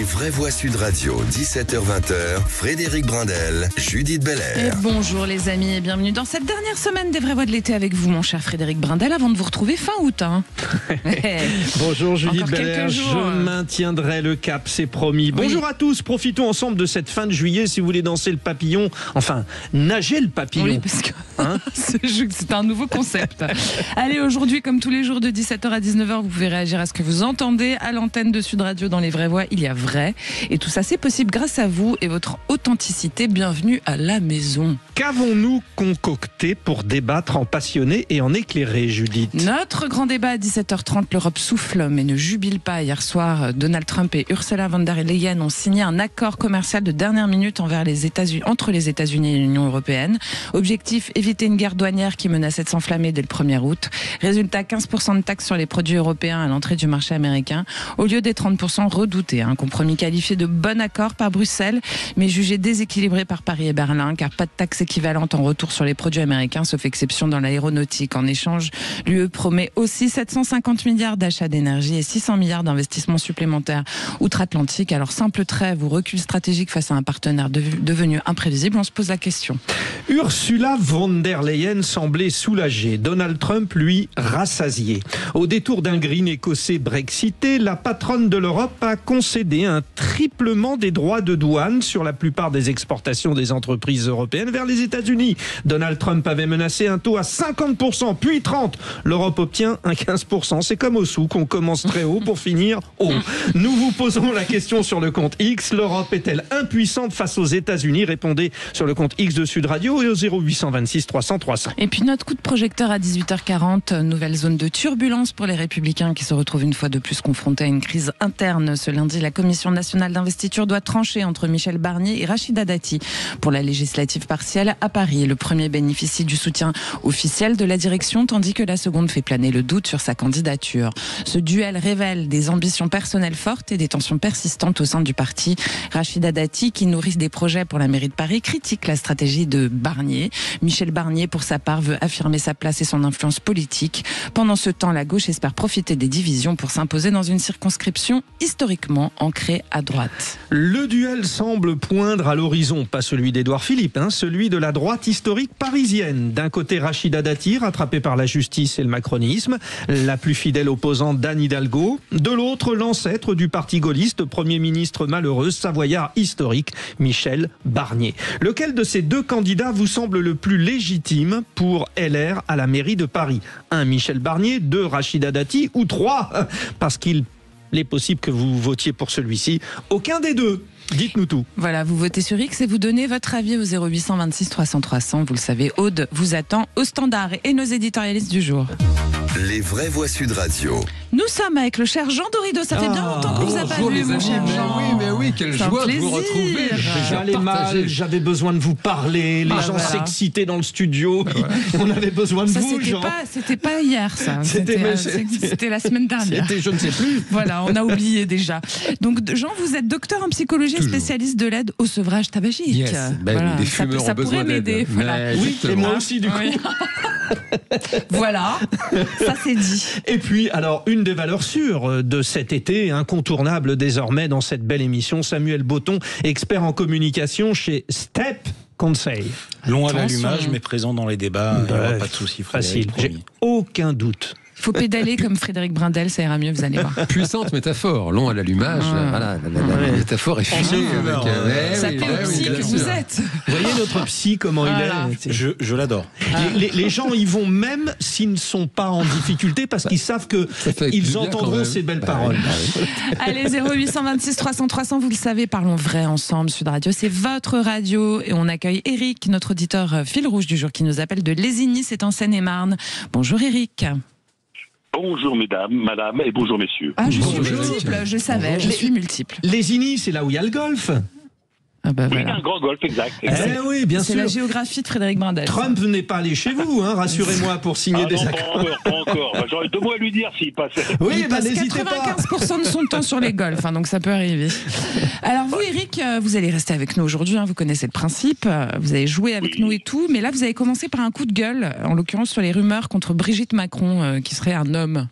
vraies voix Sud Radio, 17h-20h, Frédéric Brindel, Judith Et Belair. bonjour les amis et bienvenue dans cette dernière semaine des vraies voix de l'été avec vous mon cher Frédéric Brindel avant de vous retrouver fin août. Bonjour Judith Encore Belair, quelques jours. je maintiendrai le cap, c'est promis. Bonjour à tous, profitons ensemble de cette fin de juillet si vous voulez danser le papillon, enfin nager le papillon. Oui, parce que c'est un nouveau concept. Allez, aujourd'hui, comme tous les jours de 17h à 19h, vous pouvez réagir à ce que vous entendez à l'antenne de Sud Radio dans les vraies voix. Il y a vrai. Et tout ça, c'est possible grâce à vous et votre authenticité. Bienvenue à la maison. Qu'avons-nous concocté pour débattre en passionné et en éclairé, Judith? Notre grand débat à 17h30, l'Europe souffle mais ne jubile pas. Hier soir, Donald Trump et Ursula von der Leyen ont signé un accord commercial de dernière minute entre les États-Unis et l'Union européenne. Objectif, éviter une guerre douanière qui menaçait de s'enflammer dès le 1er août. Résultat, 15% de taxes sur les produits européens à l'entrée du marché américain, au lieu des 30% redoutés. Un compromis qualifié de bon accord par Bruxelles, mais jugé déséquilibré par Paris et Berlin, car pas de taxes équivalentes en retour sur les produits américains, sauf exception dans l'aéronautique. En échange, l'UE promet aussi 750 milliards d'achats d'énergie et 600 milliards d'investissements supplémentaires outre-Atlantique. Alors, simple trêve ou recul stratégique face à un partenaire devenu imprévisible, on se pose la question. Ursula von der Leyen semblait soulagée. Donald Trump, lui, rassasié. Au détour d'un green écossais brexité, la patronne de l'Europe a concédé un triplement des droits de douane sur la plupart des exportations des entreprises européennes vers les États-Unis. Donald Trump avait menacé un taux à 50%, puis 30%. L'Europe obtient un 15%. C'est comme au souk, on commence très haut pour finir haut. Nous vous posons la question sur le compte X. L'Europe est-elle impuissante face aux États-Unis? Répondez sur le compte X de Sud Radio et au 0826 300 300. Et puis notre coup de projecteur à 18h40, nouvelle zone de turbulence pour les Républicains qui se retrouvent une fois de plus confrontés à une crise interne. Ce lundi, la Commission nationale d'investiture doit trancher entre Michel Barnier et Rachida Dati pour la législative partielle à Paris. Le premier bénéficie du soutien officiel de la direction, tandis que la seconde fait planer le doute sur sa candidature. Ce duel révèle des ambitions personnelles fortes et des tensions persistantes au sein du parti. Rachida Dati, qui nourrit des projets pour la mairie de Paris, critique la stratégie de Barnier. Michel Barnier, pour sa part, veut affirmer sa place et son influence politique. Pendant ce temps, la gauche espère profiter des divisions pour s'imposer dans une circonscription historiquement ancrée à droite. Le duel semble poindre à l'horizon, pas celui d'Édouard Philippe, celui de la droite historique parisienne. D'un côté, Rachida Dati, rattrapée par la justice et le macronisme, la plus fidèle opposante d'Anne Hidalgo. De l'autre, l'ancêtre du parti gaulliste, Premier ministre malheureux, savoyard historique, Michel Barnier. Lequel de ces deux candidats vous semble le plus légitime pour LR à la mairie de Paris? 1. Michel Barnier, 2. Rachida Dati, ou 3. Parce qu'il est possible que vous votiez pour celui-ci. Aucun des deux. Dites-nous tout. Voilà, vous votez sur X et vous donnez votre avis au 0826 300 300. Vous le savez, Aude vous attend au standard et nos éditorialistes du jour. Les vraies voix Sud Radio. Nous sommes avec le cher Jean Dorido. Ça fait bien longtemps qu'on vous a pas vu, mon cher Jean. Mais oui, quelle C'est un joie de vous plaisir. retrouver. J'allais mal, j'avais besoin de vous parler, les gens voilà. s'excitaient dans le studio, on avait besoin de Ça, vous, Jean. c'était pas hier, ça. C'était C'était la semaine dernière. C'était, je ne sais plus. Voilà, on a oublié déjà. Donc, Jean, vous êtes docteur en psychologie, Toujours. spécialiste de l'aide au sevrage tabagique. Yes. Ben oui, les fumeurs ça ont pourrait besoin d'aide. m'aider. Voilà. Mais Oui, et exactement. moi aussi du coup. Oui. Voilà, ça c'est dit. Et puis, alors, une des valeurs sûres de cet été, incontournable désormais dans cette belle émission, Samuel Botton, expert en communication chez Step Conseil. Long à Attention. l'allumage, mais présent dans les débats. Il n'y aura Bref, pas de souci, facile, Frédéric, j'ai promis. aucun doute. Faut pédaler comme Frédéric Brindel, ça ira mieux, vous allez voir. Puissante métaphore, long à l'allumage. Voilà, la métaphore est finie. fumeur, Ça fait aussi que vous êtes. Vous voyez notre psy, comment Voilà. il est? Je l'adore. Les gens y vont même s'ils ne sont pas en difficulté parce qu'ils savent fait du qu'ils bien quand entendront même. ces belles Bah paroles. oui. Allez, 0826 300 300, vous le savez, parlons vrai ensemble. Sud Radio, c'est votre radio. Et on accueille Eric, notre auditeur fil rouge du jour, qui nous appelle de Lésigny, c'est en Seine-et-Marne. Bonjour Eric. Bonjour mesdames, madame et bonjour messieurs. Ah, je suis Bonjour. multiple, je savais, je suis multiple. Lésigny, c'est là où il y a le golf. Ah bah Oui, voilà. un grand golf, exact. Eh oui, bien C'est sûr. la géographie de Frédéric Brindel. Trump n'est pas allé chez vous, rassurez-moi, pour signer Ah des non, accords. pas encore. Bah, j'aurais 2 mots à lui dire s'il passait. Oui, Il passe n'hésitez pas. 95% de son temps sur les golfs, donc ça peut arriver. Alors vous, Eric, vous allez rester avec nous aujourd'hui, vous connaissez le principe, vous avez joué avec Oui. nous et tout, mais là vous avez commencé par un coup de gueule, en l'occurrence sur les rumeurs contre Brigitte Macron, qui serait un homme.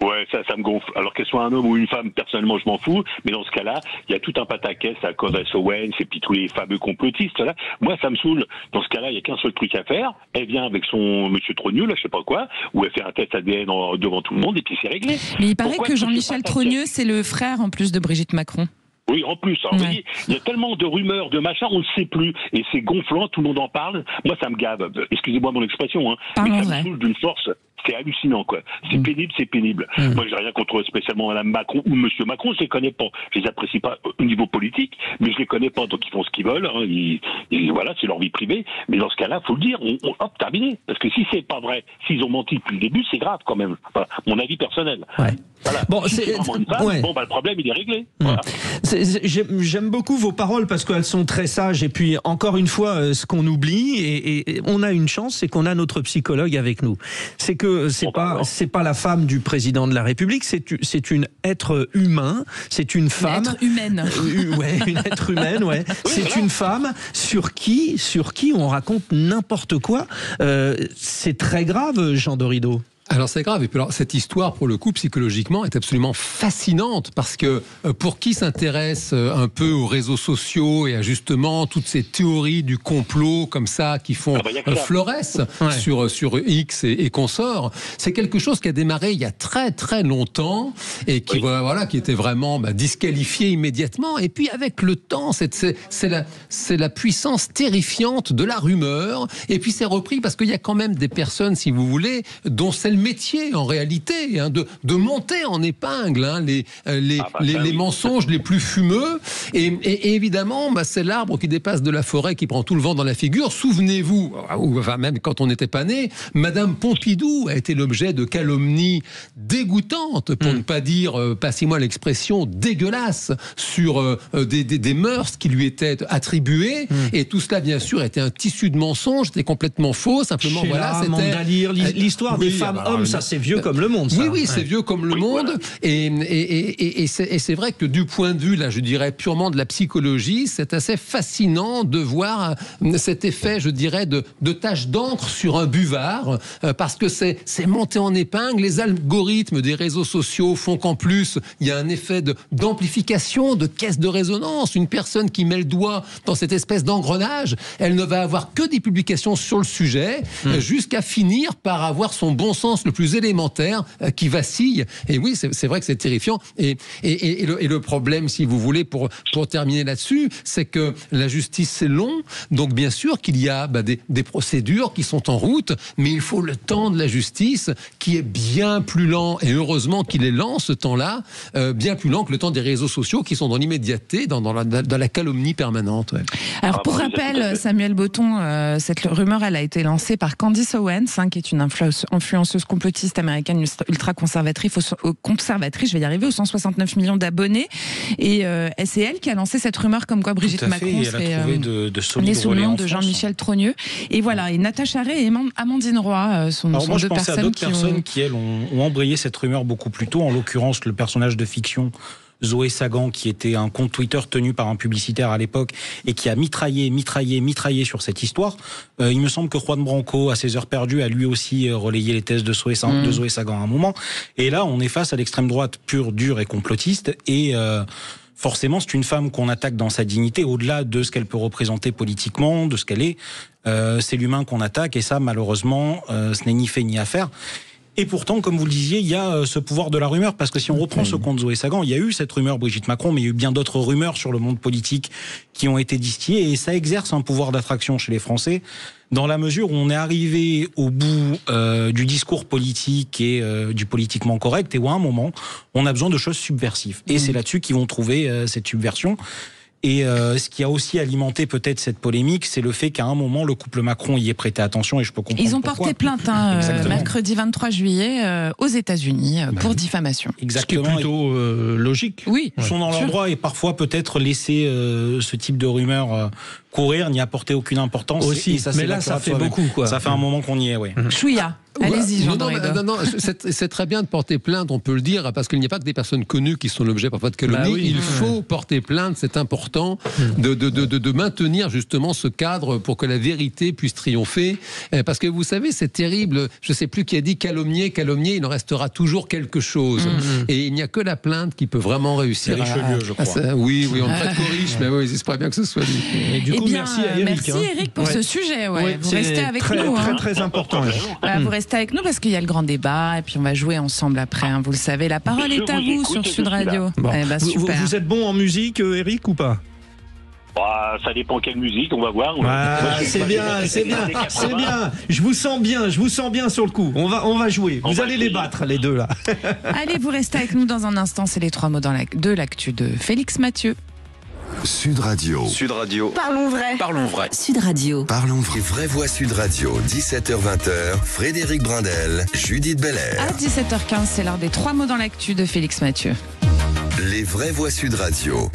Ouais, ça me gonfle. Alors qu'elle soit un homme ou une femme, personnellement, je m'en fous. Mais dans ce cas-là, il y a tout un pataquès à Candace Owens et puis tous les fameux complotistes, là. Moi, ça me saoule. Dans ce cas-là, il y a qu'un seul truc à faire. Elle vient avec son monsieur Trogneux, là, je sais pas quoi, où elle fait un test ADN devant tout le monde et puis c'est réglé. Mais il paraît que Jean-Michel Trogneux, c'est le frère, en plus, de Brigitte Macron. Oui, en plus. Alors, vous voyez, il y a tellement de rumeurs, de machins, on ne sait plus. Et c'est gonflant, tout le monde en parle. Moi, ça me gave. Excusez-moi mon expression, hein. Mais ça me saoule d'une force. C'est hallucinant, quoi. C'est pénible, c'est pénible. Moi, j'ai rien contre spécialement Madame Macron ou Monsieur Macron, je les connais pas. Je les apprécie pas au niveau politique, mais je les connais pas, donc ils font ce qu'ils veulent. Hein. Voilà, c'est leur vie privée. Mais dans ce cas-là, faut le dire, hop, terminé. Parce que si c'est pas vrai, s'ils ont menti depuis le début, c'est grave quand même. Enfin, mon avis personnel. Ouais. Voilà. Bon, si c'est vraiment une femme, bon, bah, le problème, il est réglé. Voilà. J'aime beaucoup vos paroles parce qu'elles sont très sages. Et puis, encore une fois, ce qu'on oublie, et on a une chance, c'est qu'on a notre psychologue avec nous. C'est que c'est pas la femme du président de la République, c'est une être humain, c'est une femme. Une être humaine. Ouais, une être humaine, ouais. C'est une femme sur qui on raconte n'importe quoi. C'est très grave, Jean Dorido. Alors c'est grave, et puis alors, cette histoire pour le coup psychologiquement est absolument fascinante parce que pour qui s'intéresse un peu aux réseaux sociaux et à justement toutes ces théories du complot comme ça qui font florès sur X et consorts, c'est quelque chose qui a démarré il y a très très longtemps et qui qui était vraiment disqualifié immédiatement, et puis avec le temps c'est la puissance terrifiante de la rumeur, et puis c'est repris parce qu'il y a quand même des personnes, si vous voulez, dont c'est le métier en réalité, hein, de monter en épingle les mensonges les plus fumeux, et évidemment c'est l'arbre qui dépasse de la forêt qui prend tout le vent dans la figure. Souvenez-vous, enfin même quand on n'était pas né, Madame Pompidou a été l'objet de calomnies dégoûtantes, pour ne pas dire, passez-moi l'expression, dégueulasses, sur des mœurs qui lui étaient attribuées, et tout cela bien sûr était un tissu de mensonges, c'était complètement faux, simplement c'était l'histoire des femmes hommes, ça c'est vieux comme le monde. Ça. Oui, c'est vieux comme le monde. Et c'est vrai que du point de vue, là, je dirais purement de la psychologie, c'est assez fascinant de voir cet effet, je dirais, de tache d'encre sur un buvard, parce que c'est monté en épingle. Les algorithmes des réseaux sociaux font qu'en plus, il y a un effet d'amplification, de caisse de résonance. Une personne qui met le doigt dans cette espèce d'engrenage, elle ne va avoir que des publications sur le sujet, jusqu'à finir par avoir son bon sens le plus élémentaire qui vacille. Et oui, c'est vrai que c'est terrifiant. Et le problème, si vous voulez, pour terminer là-dessus, c'est que la justice, c'est long. Donc, bien sûr qu'il y a des procédures qui sont en route, mais il faut le temps de la justice qui est bien plus lent. Et heureusement qu'il est lent, ce temps-là, bien plus lent que le temps des réseaux sociaux qui sont dans l'immédiateté, dans la calomnie permanente. Ouais. Alors, pour rappel, Samuel Botton, cette rumeur, elle a été lancée par Candace Owens, qui est une influenceuse complotiste américaine ultra-conservatrice, je vais y arriver, aux 169 millions d'abonnés. Et c'est elle qui a lancé cette rumeur comme quoi Brigitte Macron serait née sous le nom de Jean-Michel Trogneux. Et voilà, et Natacha Ray et Amandine Roy sont deux personnes à d'autres personnes qui, elles, ont embrayé cette rumeur beaucoup plus tôt. En l'occurrence, le personnage de fiction Zoé Sagan, qui était un compte Twitter tenu par un publicitaire à l'époque et qui a mitraillé sur cette histoire. Il me semble que Juan Branco, à ses heures perdues, a lui aussi relayé les thèses de Zoé Sagan à un moment. Et là, on est face à l'extrême droite pure, dure et complotiste. Et forcément, c'est une femme qu'on attaque dans sa dignité, au-delà de ce qu'elle peut représenter politiquement, de ce qu'elle est. C'est l'humain qu'on attaque, et ça, malheureusement, ce n'est ni fait ni à faire. Et pourtant, comme vous le disiez, il y a ce pouvoir de la rumeur, parce que si on reprend ce compte Zoé Sagan, il y a eu cette rumeur Brigitte Macron, mais il y a eu bien d'autres rumeurs sur le monde politique qui ont été distillées, et ça exerce un pouvoir d'attraction chez les Français, dans la mesure où on est arrivé au bout du discours politique et du politiquement correct, et où à un moment, on a besoin de choses subversives. Et c'est là-dessus qu'ils vont trouver cette subversion. Et ce qui a aussi alimenté peut-être cette polémique, c'est le fait qu'à un moment, le couple Macron y ait prêté attention, et je peux comprendre. Ils ont pourquoi. porté plainte mercredi 23 juillet aux États-Unis pour diffamation. Exactement. Ce qui est plutôt logique. Oui. Ils sont dans leur droit, et parfois peut-être laisser ce type de rumeurs courir, n'y apporter aucune importance. Aussi, et ça, mais là, ça fait beaucoup, quoi. Ça fait un moment qu'on y est, oui. Chouïa. Allez-y, Jean Non, c'est très bien de porter plainte, on peut le dire, parce qu'il n'y a pas que des personnes connues qui sont l'objet parfois de calomnie. Il faut porter plainte, c'est important de maintenir justement ce cadre pour que la vérité puisse triompher. Parce que vous savez, c'est terrible. Je ne sais plus qui a dit calomnier, il en restera toujours quelque chose. Et il n'y a que la plainte qui peut vraiment réussir. Richelieu, je crois. Oui, on ne traite qu'aux riches, mais oui, c'est pas bien que ce soit dit. Et du coup, merci à Eric. Merci Eric pour ce sujet. Vous restez avec nous. Très important. Vous restez avec nous parce qu'il y a le grand débat et puis on va jouer ensemble après. Vous le savez, la parole est à vous sur Sud Radio. Super. Vous êtes bon en musique, Eric, ou pas? Ça dépend quelle musique, on va voir. C'est bien. Je vous sens bien sur le coup. On va jouer. Vous allez les battre, les deux là. Allez, vous restez avec nous dans un instant. C'est les 3 mots de l'actu de Félix Mathieu. Sud Radio. Parlons vrai. Sud Radio. Parlons vrai. Vraie Voix Sud Radio. 17h-20h. Frédéric Brindel, Judith Belair. À 17h15, c'est l'heure des 3 mots dans l'actu de Félix Mathieu. Les Vraies Voix Sud Radio.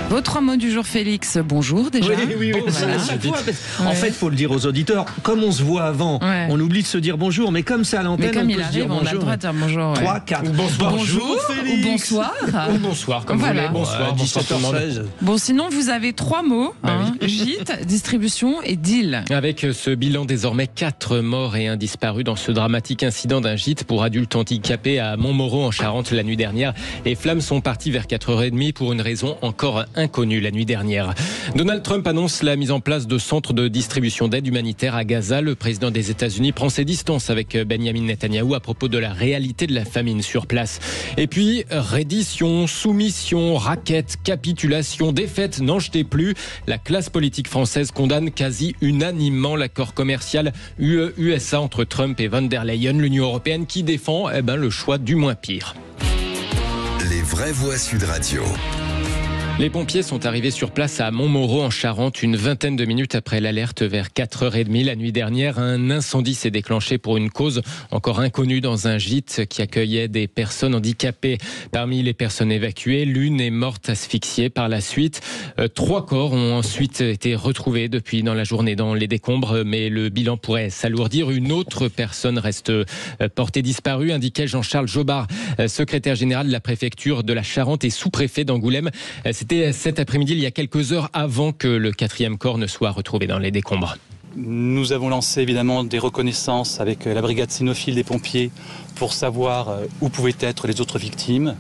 Vos 3 mots du jour, Félix. Bonjour déjà. Oui. En fait, il faut le dire aux auditeurs, comme on se voit avant, on oublie de se dire bonjour, mais comme c'est à l'antenne, mais comme on peut se dire bonjour. On a le droit de dire bonjour. 3, 4. Bonjour Félix. Ou bonsoir. Ou bonsoir, comme vous voulez. Bonsoir, 17h16. Bon, sinon, vous avez 3 mots. Gîte, distribution et deal. Avec ce bilan désormais 4 morts et 1 disparu dans ce dramatique incident d'un gîte pour adultes handicapés à Montmoreau en Charente la nuit dernière. Les flammes sont parties vers 4h30 pour une raison encore inconnue la nuit dernière. Donald Trump annonce la mise en place de centres de distribution d'aide humanitaire à Gaza. Le président des États-Unis prend ses distances avec Benjamin Netanyahou à propos de la réalité de la famine sur place. Et puis, reddition, soumission, raquette, capitulation, défaite, n'en jetez plus. La classe politique française condamne quasi unanimement l'accord commercial UE-USA entre Trump et von der Leyen, l'Union européenne qui défend le choix du moins pire. Les Vraies Voix Sud Radio. Les pompiers sont arrivés sur place à Montmoreau en Charente une vingtaine de minutes après l'alerte vers 4h30 la nuit dernière. Un incendie s'est déclenché pour une cause encore inconnue dans un gîte qui accueillait des personnes handicapées. Parmi les personnes évacuées, l'une est morte asphyxiée par la suite. 3 corps ont ensuite été retrouvés depuis dans la journée dans les décombres, mais le bilan pourrait s'alourdir. Une autre personne reste portée disparue, indiquait Jean-Charles Jobard, secrétaire général de la préfecture de la Charente et sous-préfet d'Angoulême. C'était cet après-midi, il y a quelques heures avant que le 4e corps ne soit retrouvé dans les décombres. Nous avons lancé évidemment des reconnaissances avec la brigade cynophile des pompiers pour savoir où pouvaient être les autres victimes.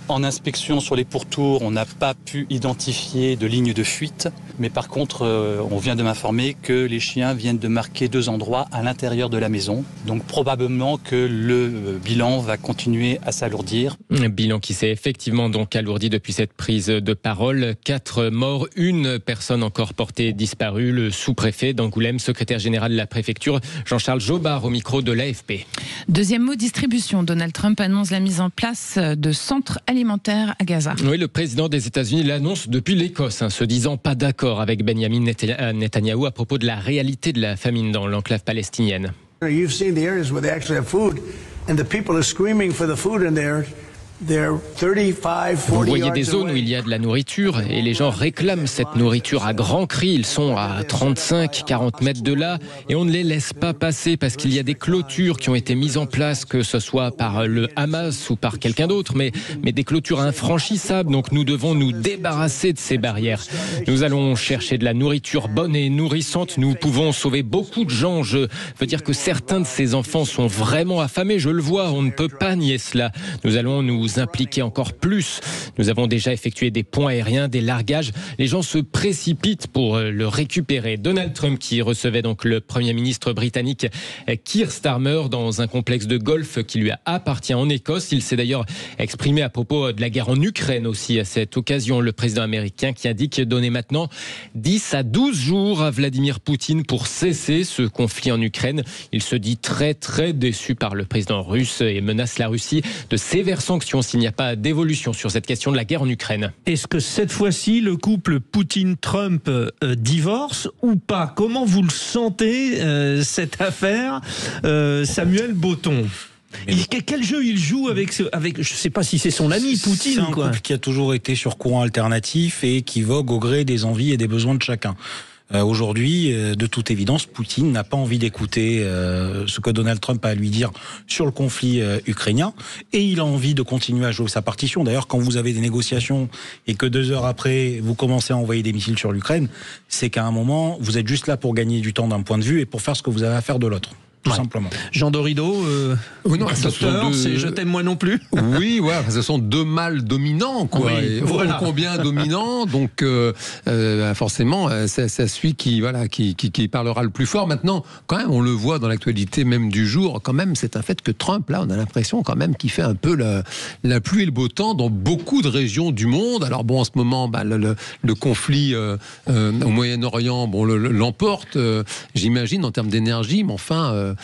En inspection sur les pourtours, on n'a pas pu identifier de ligne de fuite, mais par contre, on vient de m'informer que les chiens viennent de marquer 2 endroits à l'intérieur de la maison. Donc probablement que le bilan va continuer à s'alourdir. Un bilan qui s'est effectivement donc alourdi depuis cette prise de parole. 4 morts, 1 personne encore portée disparue. Le sous-préfet d'Angoulême, secrétaire général de la préfecture, Jean-Charles Jobard au micro de l'AFP. 2e mot, distribution. Donald Trump annonce la mise en place de centres alimentaire à Gaza. Oui, le président des États-Unis l'annonce depuis l'Écosse, se disant pas d'accord avec Benjamin Netanyahou à propos de la réalité de la famine dans l'enclave palestinienne. You've seen the areas where they actually have food and the people are screaming for the food in there. Vous voyez des zones où il y a de la nourriture et les gens réclament cette nourriture à grands cris. Ils sont à 35-40 mètres de là et on ne les laisse pas passer parce qu'il y a des clôtures qui ont été mises en place, que ce soit par le Hamas ou par quelqu'un d'autre, mais des clôtures infranchissables. Donc nous devons nous débarrasser de ces barrières. Nous allons chercher de la nourriture bonne et nourrissante. Nous pouvons sauver beaucoup de gens. Je veux dire que certains de ces enfants sont vraiment affamés. Je le vois, on ne peut pas nier cela. Nous allons nous impliquer encore plus. Nous avons déjà effectué des ponts aériens, des largages. Les gens se précipitent pour le récupérer. Donald Trump qui recevait donc le Premier ministre britannique Keir Starmer dans un complexe de golf qui lui appartient en Écosse. Il s'est d'ailleurs exprimé à propos de la guerre en Ukraine aussi à cette occasion. Le président américain qui indique donner maintenant 10 à 12 jours à Vladimir Poutine pour cesser ce conflit en Ukraine. Il se dit très déçu par le président russe et menace la Russie de sévères sanctions s'il n'y a pas d'évolution sur cette question de la guerre en Ukraine. Est-ce que cette fois-ci, le couple Poutine-Trump divorce ou pas? Comment vous le sentez, cette affaire, Samuel Botton? Quel jeu il joue avec je ne sais pas si c'est son ami Poutine. C'est un couple qui a toujours été sur courant alternatif et qui vogue au gré des envies et des besoins de chacun. Aujourd'hui, de toute évidence, Poutine n'a pas envie d'écouter ce que Donald Trump a à lui dire sur le conflit ukrainien, et il a envie de continuer à jouer sa partition. D'ailleurs, quand vous avez des négociations et que 2 heures après, vous commencez à envoyer des missiles sur l'Ukraine, c'est qu'à un moment, vous êtes juste là pour gagner du temps d'un point de vue et pour faire ce que vous avez à faire de l'autre. Tout simplement. Jean Dorido, docteur, c'est je t'aime moi non plus. Oui, ouais, ce sont 2 mâles dominants, quoi. Oui, et voilà. Combien dominants, donc forcément, c'est celui qui parlera le plus fort. Maintenant, quand même, on le voit dans l'actualité même du jour, quand même, c'est un fait que Trump, là, on a l'impression quand même qu'il fait un peu la pluie et le beau temps dans beaucoup de régions du monde. Alors bon, en ce moment, le conflit au Moyen-Orient, l'emporte, j'imagine, en termes d'énergie, mais enfin...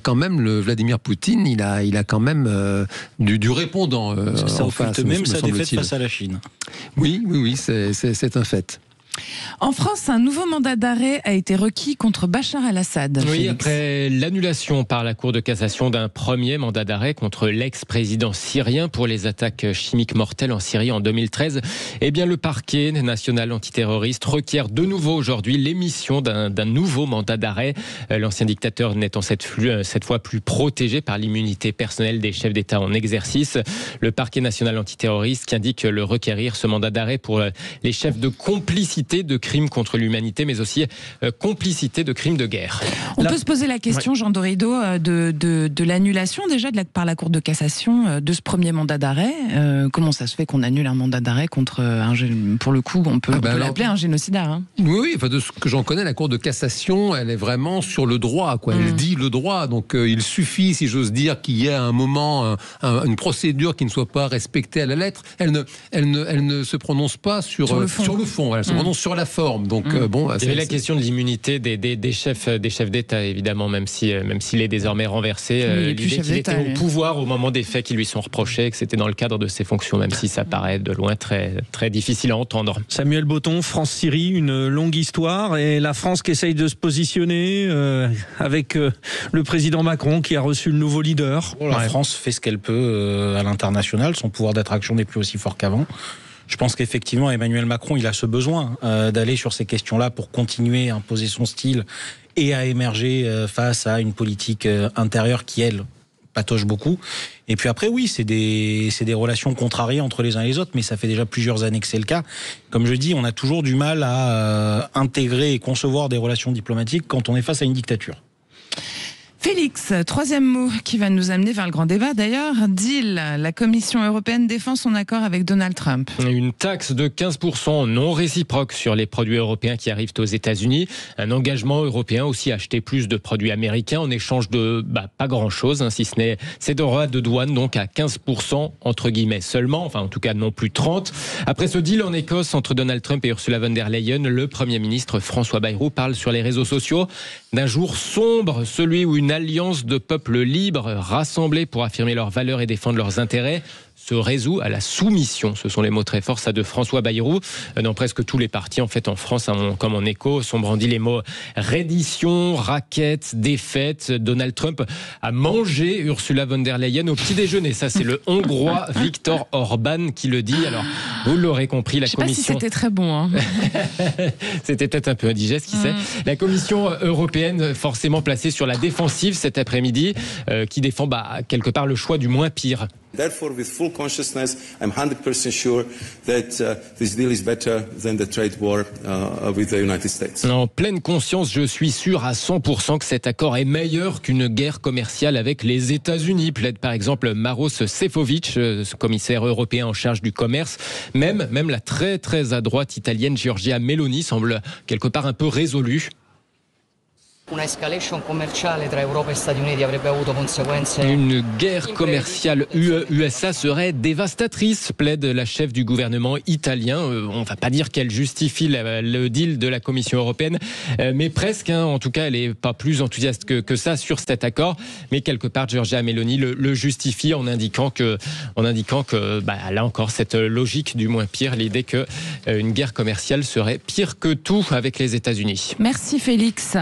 quand même, le Vladimir Poutine, il a quand même du répondant ça en face. Même sa défaite face à la Chine. Oui, c'est un fait. En France, un nouveau mandat d'arrêt a été requis contre Bachar el-Assad. Oui, Félix. après l'annulation par la Cour de cassation d'un premier mandat d'arrêt contre l'ex-président syrien pour les attaques chimiques mortelles en Syrie en 2013, eh bien le parquet national antiterroriste requiert de nouveau aujourd'hui l'émission d'un nouveau mandat d'arrêt. L'ancien dictateur n'étant cette fois plus protégé par l'immunité personnelle des chefs d'État en exercice. Le parquet national antiterroriste qui indique le requérir ce mandat d'arrêt pour les chefs de complicité de crimes contre l'humanité, mais aussi complicité de crimes de guerre. On peut se poser la question, Jean Dorido, de l'annulation déjà par la Cour de cassation de ce premier mandat d'arrêt. Comment ça se fait qu'on annule un mandat d'arrêt contre pour le coup, on peut l'appeler un génocidaire, hein. Oui, enfin de ce que j'en connais, la Cour de cassation, elle est vraiment sur le droit, quoi. Elle dit le droit, donc il suffit, si j'ose dire, qu'il y ait à un moment une procédure qui ne soit pas respectée à la lettre. Elle ne se prononce pas sur le fond. Voilà, elle se prononce sur la forme. Donc il y avait la question de l'immunité des chefs d'État, évidemment, même s'il est désormais renversé. L'idée qu'il était au pouvoir au moment des faits qui lui sont reprochés, que c'était dans le cadre de ses fonctions, même si ça paraît de loin très, très difficile à entendre. Samuel Botton, France-Syrie, une longue histoire, et la France qui essaye de se positionner avec le président Macron qui a reçu le nouveau leader. La France fait ce qu'elle peut à l'international, son pouvoir d'attraction n'est plus aussi fort qu'avant. Je pense qu'effectivement, Emmanuel Macron, il a ce besoin d'aller sur ces questions-là pour continuer à imposer son style et à émerger face à une politique intérieure qui, elle, patauge beaucoup. Et puis après, oui, c'est des relations contrariées entre les uns et les autres, mais ça fait déjà plusieurs années que c'est le cas. Comme je dis, on a toujours du mal à intégrer et concevoir des relations diplomatiques quand on est face à une dictature. Félix, troisième mot qui va nous amener vers le grand débat d'ailleurs. Deal, la Commission européenne défend son accord avec Donald Trump. Une taxe de 15% non réciproque sur les produits européens qui arrivent aux États-Unis. Un engagement européen aussi à acheter plus de produits américains en échange de pas grand-chose, hein, si ce n'est ces droits de douane, donc à 15% entre guillemets seulement, enfin en tout cas non plus 30%. Après ce deal en Écosse entre Donald Trump et Ursula von der Leyen, le Premier ministre François Bayrou parle sur les réseaux sociaux d'un jour sombre, celui où une alliance de peuples libres rassemblés pour affirmer leurs valeurs et défendre leurs intérêts se résout à la soumission. Ce sont les mots très forts, ça, de François Bayrou. Dans presque tous les partis, en fait, en France, comme en Écosse, sont brandis les mots reddition, raquette, défaite. Donald Trump a mangé Ursula von der Leyen au petit déjeuner. Ça, c'est le Hongrois Viktor Orban qui le dit. Alors, vous l'aurez compris, la commission... Je sais pas si c'était très bon, hein. C'était peut-être un peu indigeste, qui sait. La Commission européenne, forcément placée sur la défensive cet après-midi, qui défend quelque part le choix du moins pire. Therefore, with full consciousness, I'm 100% sure that this deal is better than the trade war with the United States. En pleine conscience, je suis sûr à 100% que cet accord est meilleur qu'une guerre commerciale avec les États-Unis, plaide par exemple Maros Sefcovic, commissaire européen en charge du commerce. Même la très très à droite italienne Giorgia Meloni semble quelque part un peu résolue. Une guerre commerciale UE-USA serait dévastatrice, plaide la chef du gouvernement italien. On ne va pas dire qu'elle justifie le deal de la Commission européenne, mais presque. En tout cas, elle n'est pas plus enthousiaste que ça sur cet accord. Mais quelque part, Giorgia Meloni le justifie en indiquant que là encore, cette logique du moins pire, l'idée qu'une guerre commerciale serait pire que tout avec les États-Unis. Merci Félix.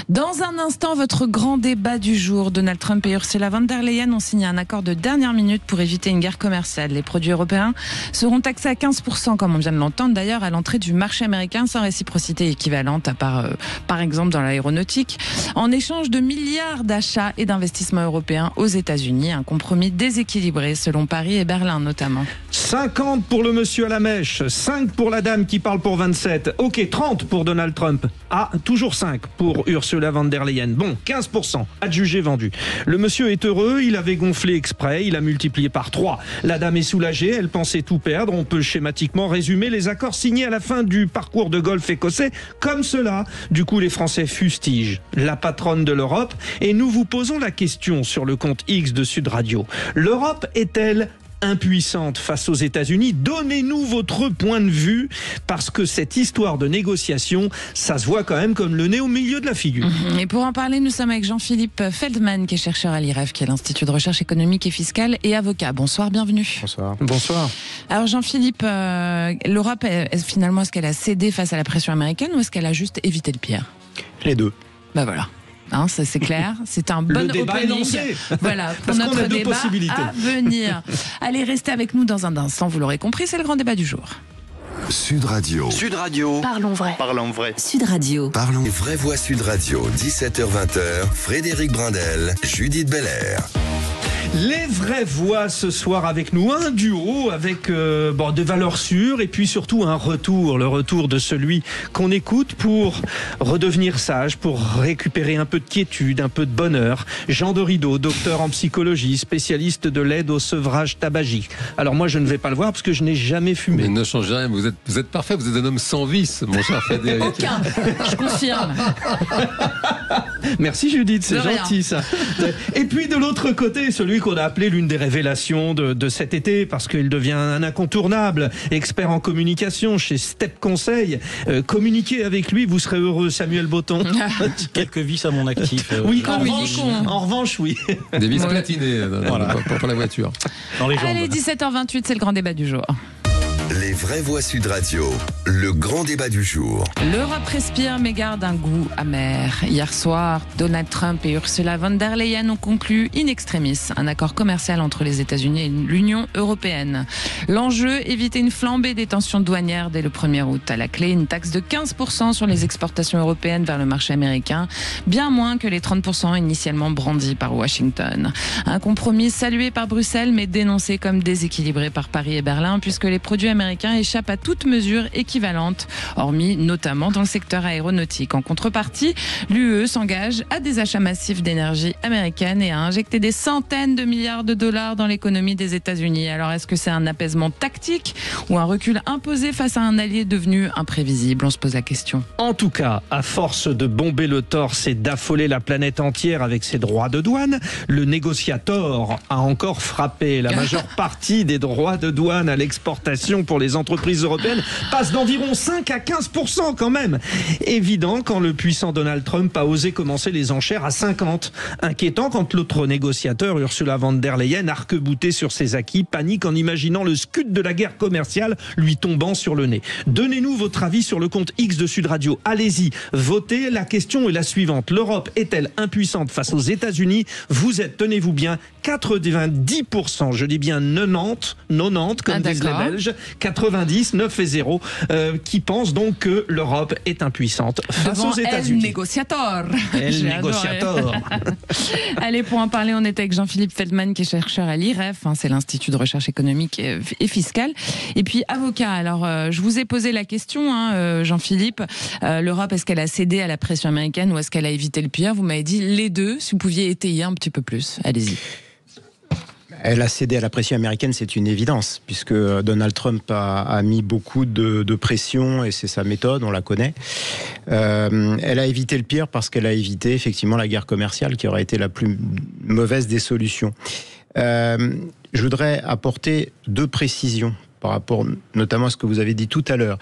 Dans un instant, votre grand débat du jour. Donald Trump et Ursula von der Leyen ont signé un accord de dernière minute pour éviter une guerre commerciale. Les produits européens seront taxés à 15%, comme on vient de l'entendre d'ailleurs, à l'entrée du marché américain sans réciprocité équivalente, à part, par exemple, dans l'aéronautique, en échange de milliards d'achats et d'investissements européens aux États-Unis. Un compromis déséquilibré, selon Paris et Berlin notamment. 50 pour le monsieur à la mèche, 5 pour la dame qui parle pour 27. Ok, 30 pour Donald Trump. Ah, toujours 5 pour Ursula von der Leyen. Bon, 15%, adjugé vendu. Le monsieur est heureux, il avait gonflé exprès, il a multiplié par 3. La dame est soulagée, elle pensait tout perdre. On peut schématiquement résumer les accords signés à la fin du parcours de golf écossais comme cela. Du coup, les Français fustigent la patronne de l'Europe et nous vous posons la question sur le compte X de Sud Radio. L'Europe est-elle impuissante face aux États-Unis? Donnez-nous votre point de vue, parce que cette histoire de négociation, ça se voit quand même comme le nez au milieu de la figure. Et pour en parler, nous sommes avec Jean-Philippe Feldman, qui est chercheur à l'IREF, qui est l'Institut de recherche économique et fiscale, et avocat. Bonsoir, bienvenue. Bonsoir. Bonsoir. Alors Jean-Philippe, l'Europe, finalement, est-ce qu'elle a cédé face à la pression américaine ou est-ce qu'elle a juste évité le pire? Les deux. Bah voilà. Hein, ça c'est clair, c'est un bon opening. Le débat est lancé. Voilà, pour parce notre qu'on a deux débat possibilités à venir. Allez, restez avec nous dans un instant, vous l'aurez compris, c'est le grand débat du jour. Sud Radio. Sud Radio. Parlons vrai. Parlons vrai. Sud Radio. Parlons. Vraie Voix Sud Radio, 17h-20h, Frédéric Brindel, Judith Belair. Les vraies voix ce soir avec nous, un duo avec des valeurs sûres et puis surtout un retour, le retour de celui qu'on écoute pour redevenir sage, pour récupérer un peu de quiétude, un peu de bonheur. Jean Dorido, docteur en psychologie, spécialiste de l'aide au sevrage tabagique. Alors moi je ne vais pas le voir parce que je n'ai jamais fumé. Mais ne changez rien, vous êtes parfait, vous êtes un homme sans vice, mon cher Frédéric. Aucun, je confirme. Merci Judith, c'est De rien. gentil ça. Et puis de l'autre côté, celui qu'on a appelé l'une des révélations de cet été, parce qu'il devient un incontournable, expert en communication chez Step Conseil. Communiquez avec lui, vous serez heureux, Samuel Botton. Quelques vices à mon actif. Oui, en revanche, oui. Des vis platinées pour la voiture. Dans les jambes. Allez, 17h28, c'est le grand débat du jour. Les vraies voix Sud Radio, le grand débat du jour. L'Europe respire mais garde un goût amer. Hier soir, Donald Trump et Ursula von der Leyen ont conclu in extremis un accord commercial entre les États-Unis et l'Union européenne. L'enjeu, éviter une flambée des tensions douanières dès le 1er août. À la clé, une taxe de 15% sur les exportations européennes vers le marché américain, bien moins que les 30% initialement brandis par Washington. Un compromis salué par Bruxelles mais dénoncé comme déséquilibré par Paris et Berlin, puisque les produits américains échappent à toute mesure équivalente, hormis notamment dans le secteur aéronautique. En contrepartie, l'UE s'engage à des achats massifs d'énergie américaine et à injecter des centaines de milliards de dollars dans l'économie des États-Unis. Alors est-ce que c'est un apaisement tactique ou un recul imposé face à un allié devenu imprévisible? On se pose la question. En tout cas, à force de bomber le torse et d'affoler la planète entière avec ses droits de douane, le négociateur a encore frappé. La majeure partie des droits de douane à l'exportation pour les entreprises européennes passe d'environ 5 à 15% quand même. Évident quand le puissant Donald Trump a osé commencer les enchères à 50. Inquiétant quand l'autre négociateur, Ursula von der Leyen, arc-boutée sur ses acquis, panique en imaginant le scud de la guerre commerciale lui tombant sur le nez. Donnez-nous votre avis sur le compte X de Sud Radio. Allez-y, votez. La question est la suivante. L'Europe est-elle impuissante face aux États-Unis? Vous êtes, tenez-vous bien, 90%, je dis bien 90 comme disent les Belges, 90, 9 et 0, qui pensent donc que l'Europe est impuissante face aux États-Unis. El négociateur. El négociateur. Allez, pour en parler, on est avec Jean-Philippe Feldman, qui est chercheur à l'IREF, c'est l'Institut de recherche économique et fiscale, et puis avocat. Alors, je vous ai posé la question, Jean-Philippe, l'Europe, est-ce qu'elle a cédé à la pression américaine ou est-ce qu'elle a évité le pire? Vous m'avez dit les deux, si vous pouviez étayer un petit peu plus. Allez-y. Elle a cédé à la pression américaine, c'est une évidence, puisque Donald Trump a mis beaucoup de pression, et c'est sa méthode, on la connaît. Elle a évité le pire parce qu'elle a évité effectivement la guerre commerciale, qui aurait été la plus mauvaise des solutions. Je voudrais apporter deux précisions par rapport notamment à ce que vous avez dit tout à l'heure.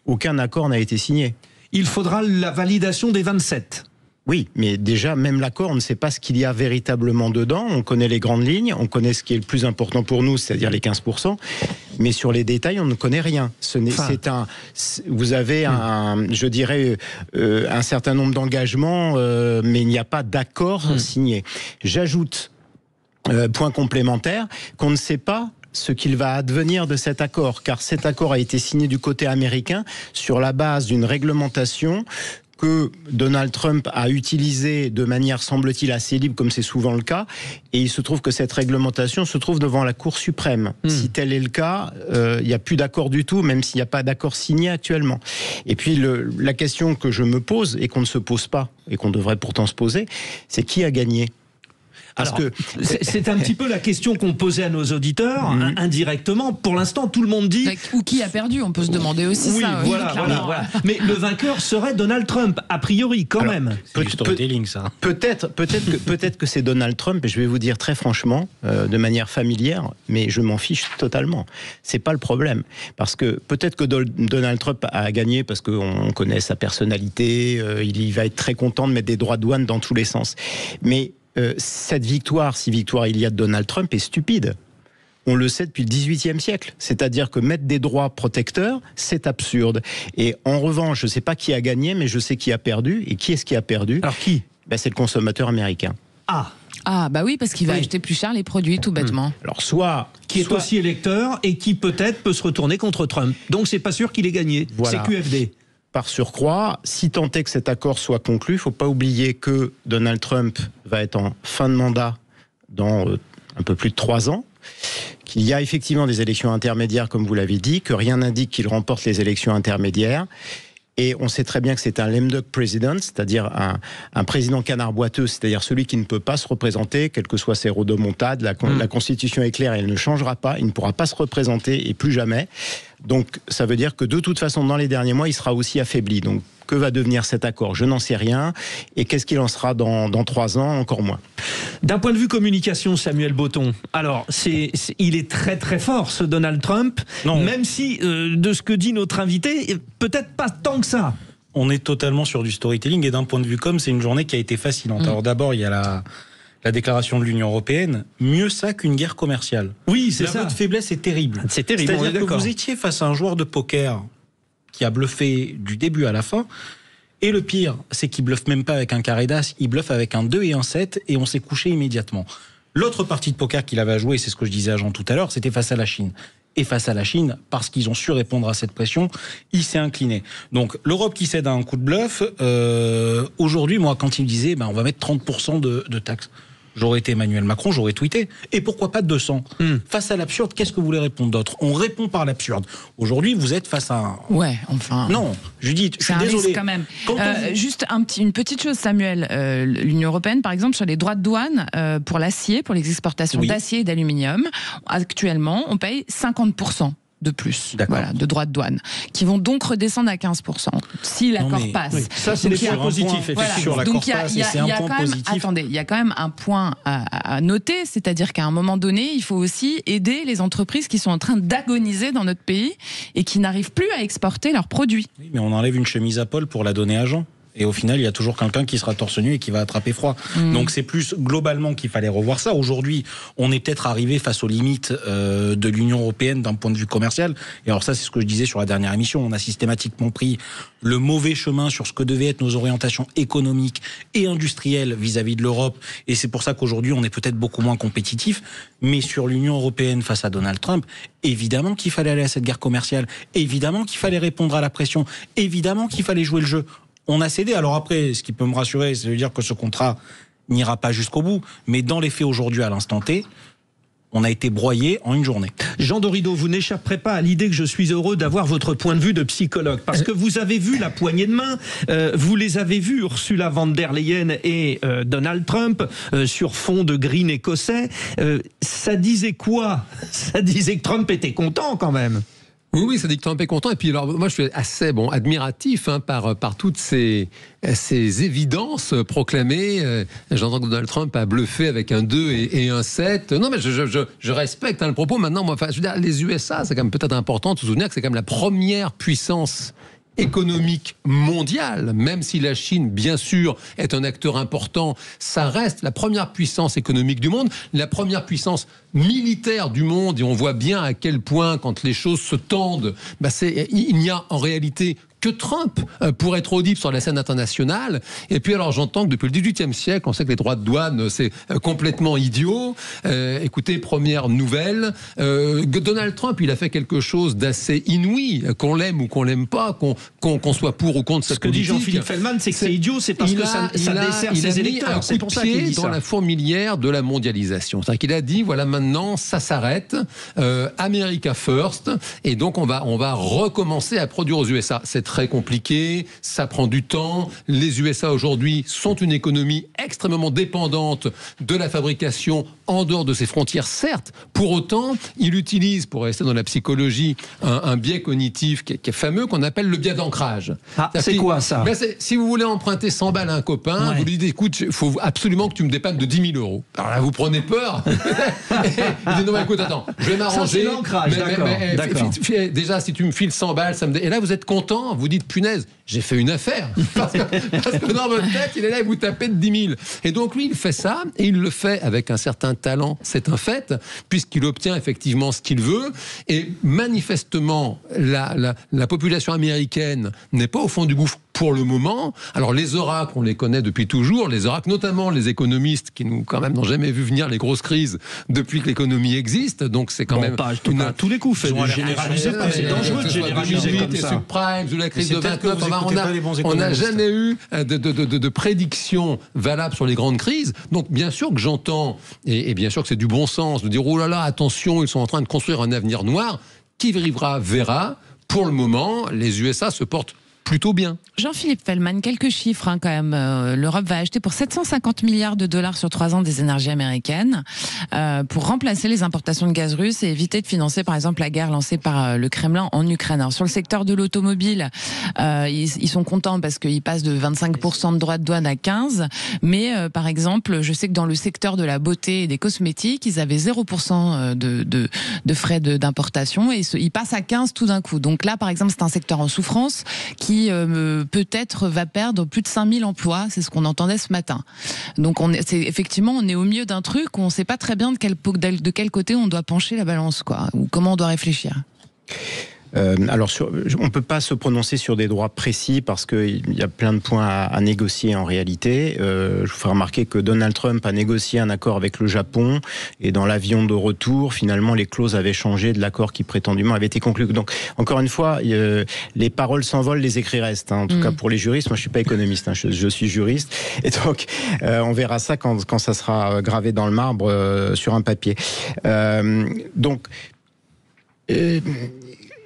Aucun accord n'a été signé. Il faudra la validation des 27. Oui, mais déjà, même l'accord, on ne sait pas ce qu'il y a véritablement dedans. On connaît les grandes lignes, on connaît ce qui est le plus important pour nous, c'est-à-dire les 15%. Mais sur les détails, on ne connaît rien. Vous avez un certain nombre d'engagements, mais il n'y a pas d'accord signé. J'ajoute, point complémentaire, qu'on ne sait pas ce qu'il va advenir de cet accord, car cet accord a été signé du côté américain sur la base d'une réglementation que Donald Trump a utilisé de manière, semble-t-il, assez libre, comme c'est souvent le cas, et il se trouve que cette réglementation se trouve devant la Cour suprême. Si tel est le cas, il n'y a plus d'accord du tout, même s'il n'y a pas d'accord signé actuellement. Et puis la question que je me pose, et qu'on ne se pose pas, et qu'on devrait pourtant se poser, c'est qui a gagné ? C'est un petit peu la question qu'on posait à nos auditeurs, indirectement. Pour l'instant, tout le monde dit... Ou qui a perdu, on peut se demander aussi ça. Voilà. Mais le vainqueur serait Donald Trump, a priori, quand même. C'est du storytelling, ça. Peut-être que c'est Donald Trump, et je vais vous dire très franchement, de manière familière, mais je m'en fiche totalement. C'est pas le problème. Parce que peut-être que Donald Trump a gagné parce qu'on connaît sa personnalité, il va être très content de mettre des droits de douane dans tous les sens. Mais cette victoire, si victoire il y a de Donald Trump, est stupide. On le sait depuis le XVIIIe siècle. C'est-à-dire que mettre des droits protecteurs, c'est absurde. Et en revanche, je ne sais pas qui a gagné, mais je sais qui a perdu. Et qui est-ce qui a perdu ? Alors qui ? C'est le consommateur américain. Ah, bah oui, parce qu'il va acheter plus cher les produits, tout bêtement. Alors qui est aussi électeur et qui peut-être peut se retourner contre Trump. Donc c'est pas sûr qu'il ait gagné. Voilà. C'est QFD. Par surcroît, si tant est que cet accord soit conclu, il ne faut pas oublier que Donald Trump va être en fin de mandat dans un peu plus de 3 ans, qu'il y a effectivement des élections intermédiaires, comme vous l'avez dit, que rien n'indique qu'il remporte les élections intermédiaires. Et on sait très bien que c'est un lame duck president, c'est-à-dire un président canard boiteux, c'est-à-dire celui qui ne peut pas se représenter, quelles que soient ses rodomontades. La Constitution est claire, elle ne changera pas, il ne pourra pas se représenter et plus jamais. Donc ça veut dire que de toute façon, dans les derniers mois, il sera aussi affaibli. Donc que va devenir cet accord ? Je n'en sais rien. Et qu'est-ce qu'il en sera dans 3 ans ? Encore moins. D'un point de vue communication, Samuel Botton, alors il est très très fort ce Donald Trump, même si de ce que dit notre invité, peut-être pas tant que ça. On est totalement sur du storytelling et d'un point de vue c'est une journée qui a été fascinante. Alors d'abord, il y a la déclaration de l'Union européenne, mieux ça qu'une guerre commerciale. Oui, c'est ça. Votre faiblesse est terrible. C'est terrible, on est C'est-à-dire que d'accord. vous étiez face à un joueur de poker qui a bluffé du début à la fin. Et le pire, c'est qu'il bluffe même pas avec un carré d'as, il bluffe avec un 2 et un 7 et on s'est couché immédiatement. L'autre partie de poker qu'il avait à jouer, c'est ce que je disais à Jean tout à l'heure, c'était face à la Chine. Et face à la Chine, parce qu'ils ont su répondre à cette pression, il s'est incliné. Donc l'Europe qui cède à un coup de bluff, aujourd'hui, moi, quand il me disait on va mettre 30% de taxes, j'aurais été Emmanuel Macron, j'aurais tweeté. Et pourquoi pas 200 ? Face à l'absurde, qu'est-ce que vous voulez répondre d'autre ? On répond par l'absurde. Aujourd'hui, vous êtes face à un... Ouais, enfin... Non, Judith, je suis désolé. Risque quand même. Juste une petite chose, Samuel. L'Union européenne, par exemple, sur les droits de douane pour l'acier, pour les exportations d'acier et d'aluminium, actuellement, on paye 50%. De plus, de droits de douane, qui vont donc redescendre à 15% si l'accord passe. Oui. Ça, c'est des points positifs, effectivement. Donc il y a quand même un point à noter, c'est-à-dire qu'à un moment donné, il faut aussi aider les entreprises qui sont en train d'agoniser dans notre pays et qui n'arrivent plus à exporter leurs produits. Oui, mais on enlève une chemise à Paul pour la donner à Jean. Et au final, il y a toujours quelqu'un qui sera torse nu et qui va attraper froid. Donc c'est plus globalement qu'il fallait revoir ça. Aujourd'hui, on est peut-être arrivé face aux limites de l'Union européenne d'un point de vue commercial. Et alors ça, c'est ce que je disais sur la dernière émission. On a systématiquement pris le mauvais chemin sur ce que devaient être nos orientations économiques et industrielles vis-à-vis de l'Europe. Et c'est pour ça qu'aujourd'hui, on est peut-être beaucoup moins compétitif. Mais sur l'Union européenne face à Donald Trump, évidemment qu'il fallait aller à cette guerre commerciale. Évidemment qu'il fallait répondre à la pression. Évidemment qu'il fallait jouer le jeu. On a cédé. Alors après, ce qui peut me rassurer, c'est de dire que ce contrat n'ira pas jusqu'au bout. Mais dans les faits aujourd'hui, à l'instant T, on a été broyé en une journée. Jean Dorido, vous n'échapperez pas à l'idée que je suis heureux d'avoir votre point de vue de psychologue. Parce que vous avez vu la poignée de main, vous les avez vus, Ursula von der Leyen et Donald Trump, sur fond de green écossais. Ça disait quoi ? Ça disait que Trump était content quand même. Oui, ça dit que Trump est content. Et puis, alors, moi, je suis assez admiratif par toutes ces évidences proclamées. J'entends que Donald Trump a bluffé avec un 2 et un 7. Non, mais je respecte le propos. Maintenant, moi, je veux dire, les USA, c'est quand même peut-être important de se souvenir que c'est quand même la première puissance économique mondiale, même si la Chine, bien sûr, est un acteur important, ça reste la première puissance économique du monde, la première puissance militaire du monde, et on voit bien à quel point, quand les choses se tendent, il n'y a en réalité que Trump pour être audible sur la scène internationale. Et puis alors j'entends que depuis le XVIIIe siècle, on sait que les droits de douane, c'est complètement idiot. Écoutez, première nouvelle, Donald Trump, il a fait quelque chose d'assez inouï, qu'on l'aime ou qu'on l'aime pas, qu'on soit pour ou contre cette politique. Ce que dit Jean-Philippe Fellman, c'est que c'est idiot, c'est parce que ça dessert ses électeurs. C'est pour ça qu'il dit ça. Dans la fourmilière de la mondialisation. C'est-à-dire qu'il a dit, voilà, maintenant, ça s'arrête, America first, et donc on va recommencer à produire aux USA. C'est très compliqué, ça prend du temps. Les USA aujourd'hui sont une économie extrêmement dépendante de la fabrication en dehors de ses frontières, certes. Pour autant, il utilise, pour rester dans la psychologie, un biais cognitif qui est fameux, qu'on appelle le biais d'ancrage. C'est quoi ça? Si vous voulez emprunter 100 balles à un copain, vous lui dites, écoute, il faut absolument que tu me dépannes de 10 000 euros. Alors là, vous prenez peur. Il dit, non, mais écoute, attends, je vais m'arranger. Ça, c'est l'ancrage, d'accord. Déjà, si tu me files 100 balles, et là, vous êtes content, vous dites, punaise, j'ai fait une affaire. Parce que dans votre tête, il est là et vous tapez de 10 000. Et donc, lui, il fait ça, et il le fait avec un certain talent, c'est un fait, puisqu'il obtient effectivement ce qu'il veut. Et manifestement, la population américaine n'est pas au fond du gouffre pour le moment. Alors, les oracles, on les connaît depuis toujours. Les oracles, notamment les économistes, qui nous, quand même, n'ont jamais vu venir les grosses crises depuis que l'économie existe. Donc, c'est quand même... Pas à tous les coups, généraliser, c'est dangereux de généraliser comme ça. Subprimes ou la crise de 29, on n'a jamais eu de prédiction valable sur les grandes crises. Donc, bien sûr que j'entends, et bien sûr que c'est du bon sens, de dire, oh là là, attention, ils sont en train de construire un avenir noir. Qui vivra verra. Pour le moment, les USA se portent plutôt bien. Jean-Philippe Fellman, quelques chiffres quand même. L'Europe va acheter pour 750 milliards de dollars sur 3 ans des énergies américaines pour remplacer les importations de gaz russe et éviter de financer par exemple la guerre lancée par le Kremlin en Ukraine. Alors, sur le secteur de l'automobile, ils sont contents parce qu'ils passent de 25% de droits de douane à 15%, mais par exemple, je sais que dans le secteur de la beauté et des cosmétiques, ils avaient 0% de frais d'importation et ils passent à 15% tout d'un coup. Donc là, par exemple, c'est un secteur en souffrance qui peut-être va perdre plus de 5000 emplois, c'est ce qu'on entendait ce matin. Donc effectivement, on est au milieu d'un truc où on ne sait pas très bien de quel côté on doit pencher la balance, quoi, ou comment on doit réfléchir. Alors, on ne peut pas se prononcer sur des droits précis parce qu'il y a plein de points à négocier en réalité. Je vous fais remarquer que Donald Trump a négocié un accord avec le Japon et dans l'avion de retour, finalement, les clauses avaient changé de l'accord qui prétendument avait été conclu. Donc, encore une fois, les paroles s'envolent, les écrits restent. En tout cas, pour les juristes, moi je ne suis pas économiste, je suis juriste. Et donc, on verra ça quand ça sera gravé dans le marbre sur un papier.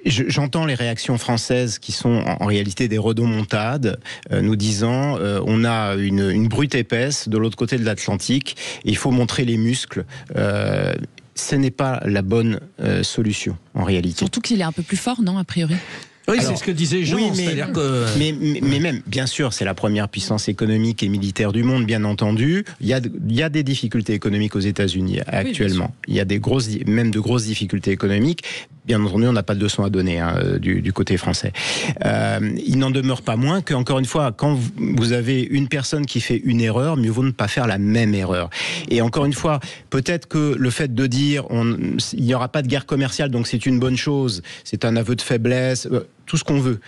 J'entends les réactions françaises qui sont en réalité des rodomontades, nous disant on a une brute épaisse de l'autre côté de l'Atlantique et il faut montrer les muscles. Ce n'est pas la bonne solution en réalité. Surtout qu'il est un peu plus fort, non, a priori? Oui, c'est ce que disait Jean, c'est-à-dire que... Mais même, bien sûr, c'est la première puissance économique et militaire du monde, bien entendu. Il y a des difficultés économiques aux États-Unis actuellement. Il y a même de grosses difficultés économiques. Bien entendu, on n'a pas de leçon à donner du côté français. Il n'en demeure pas moins que, encore une fois, quand vous avez une personne qui fait une erreur, mieux vaut ne pas faire la même erreur. Et encore une fois, peut-être que le fait de dire il n'y aura pas de guerre commerciale, donc c'est une bonne chose, c'est un aveu de faiblesse, tout ce qu'on veut.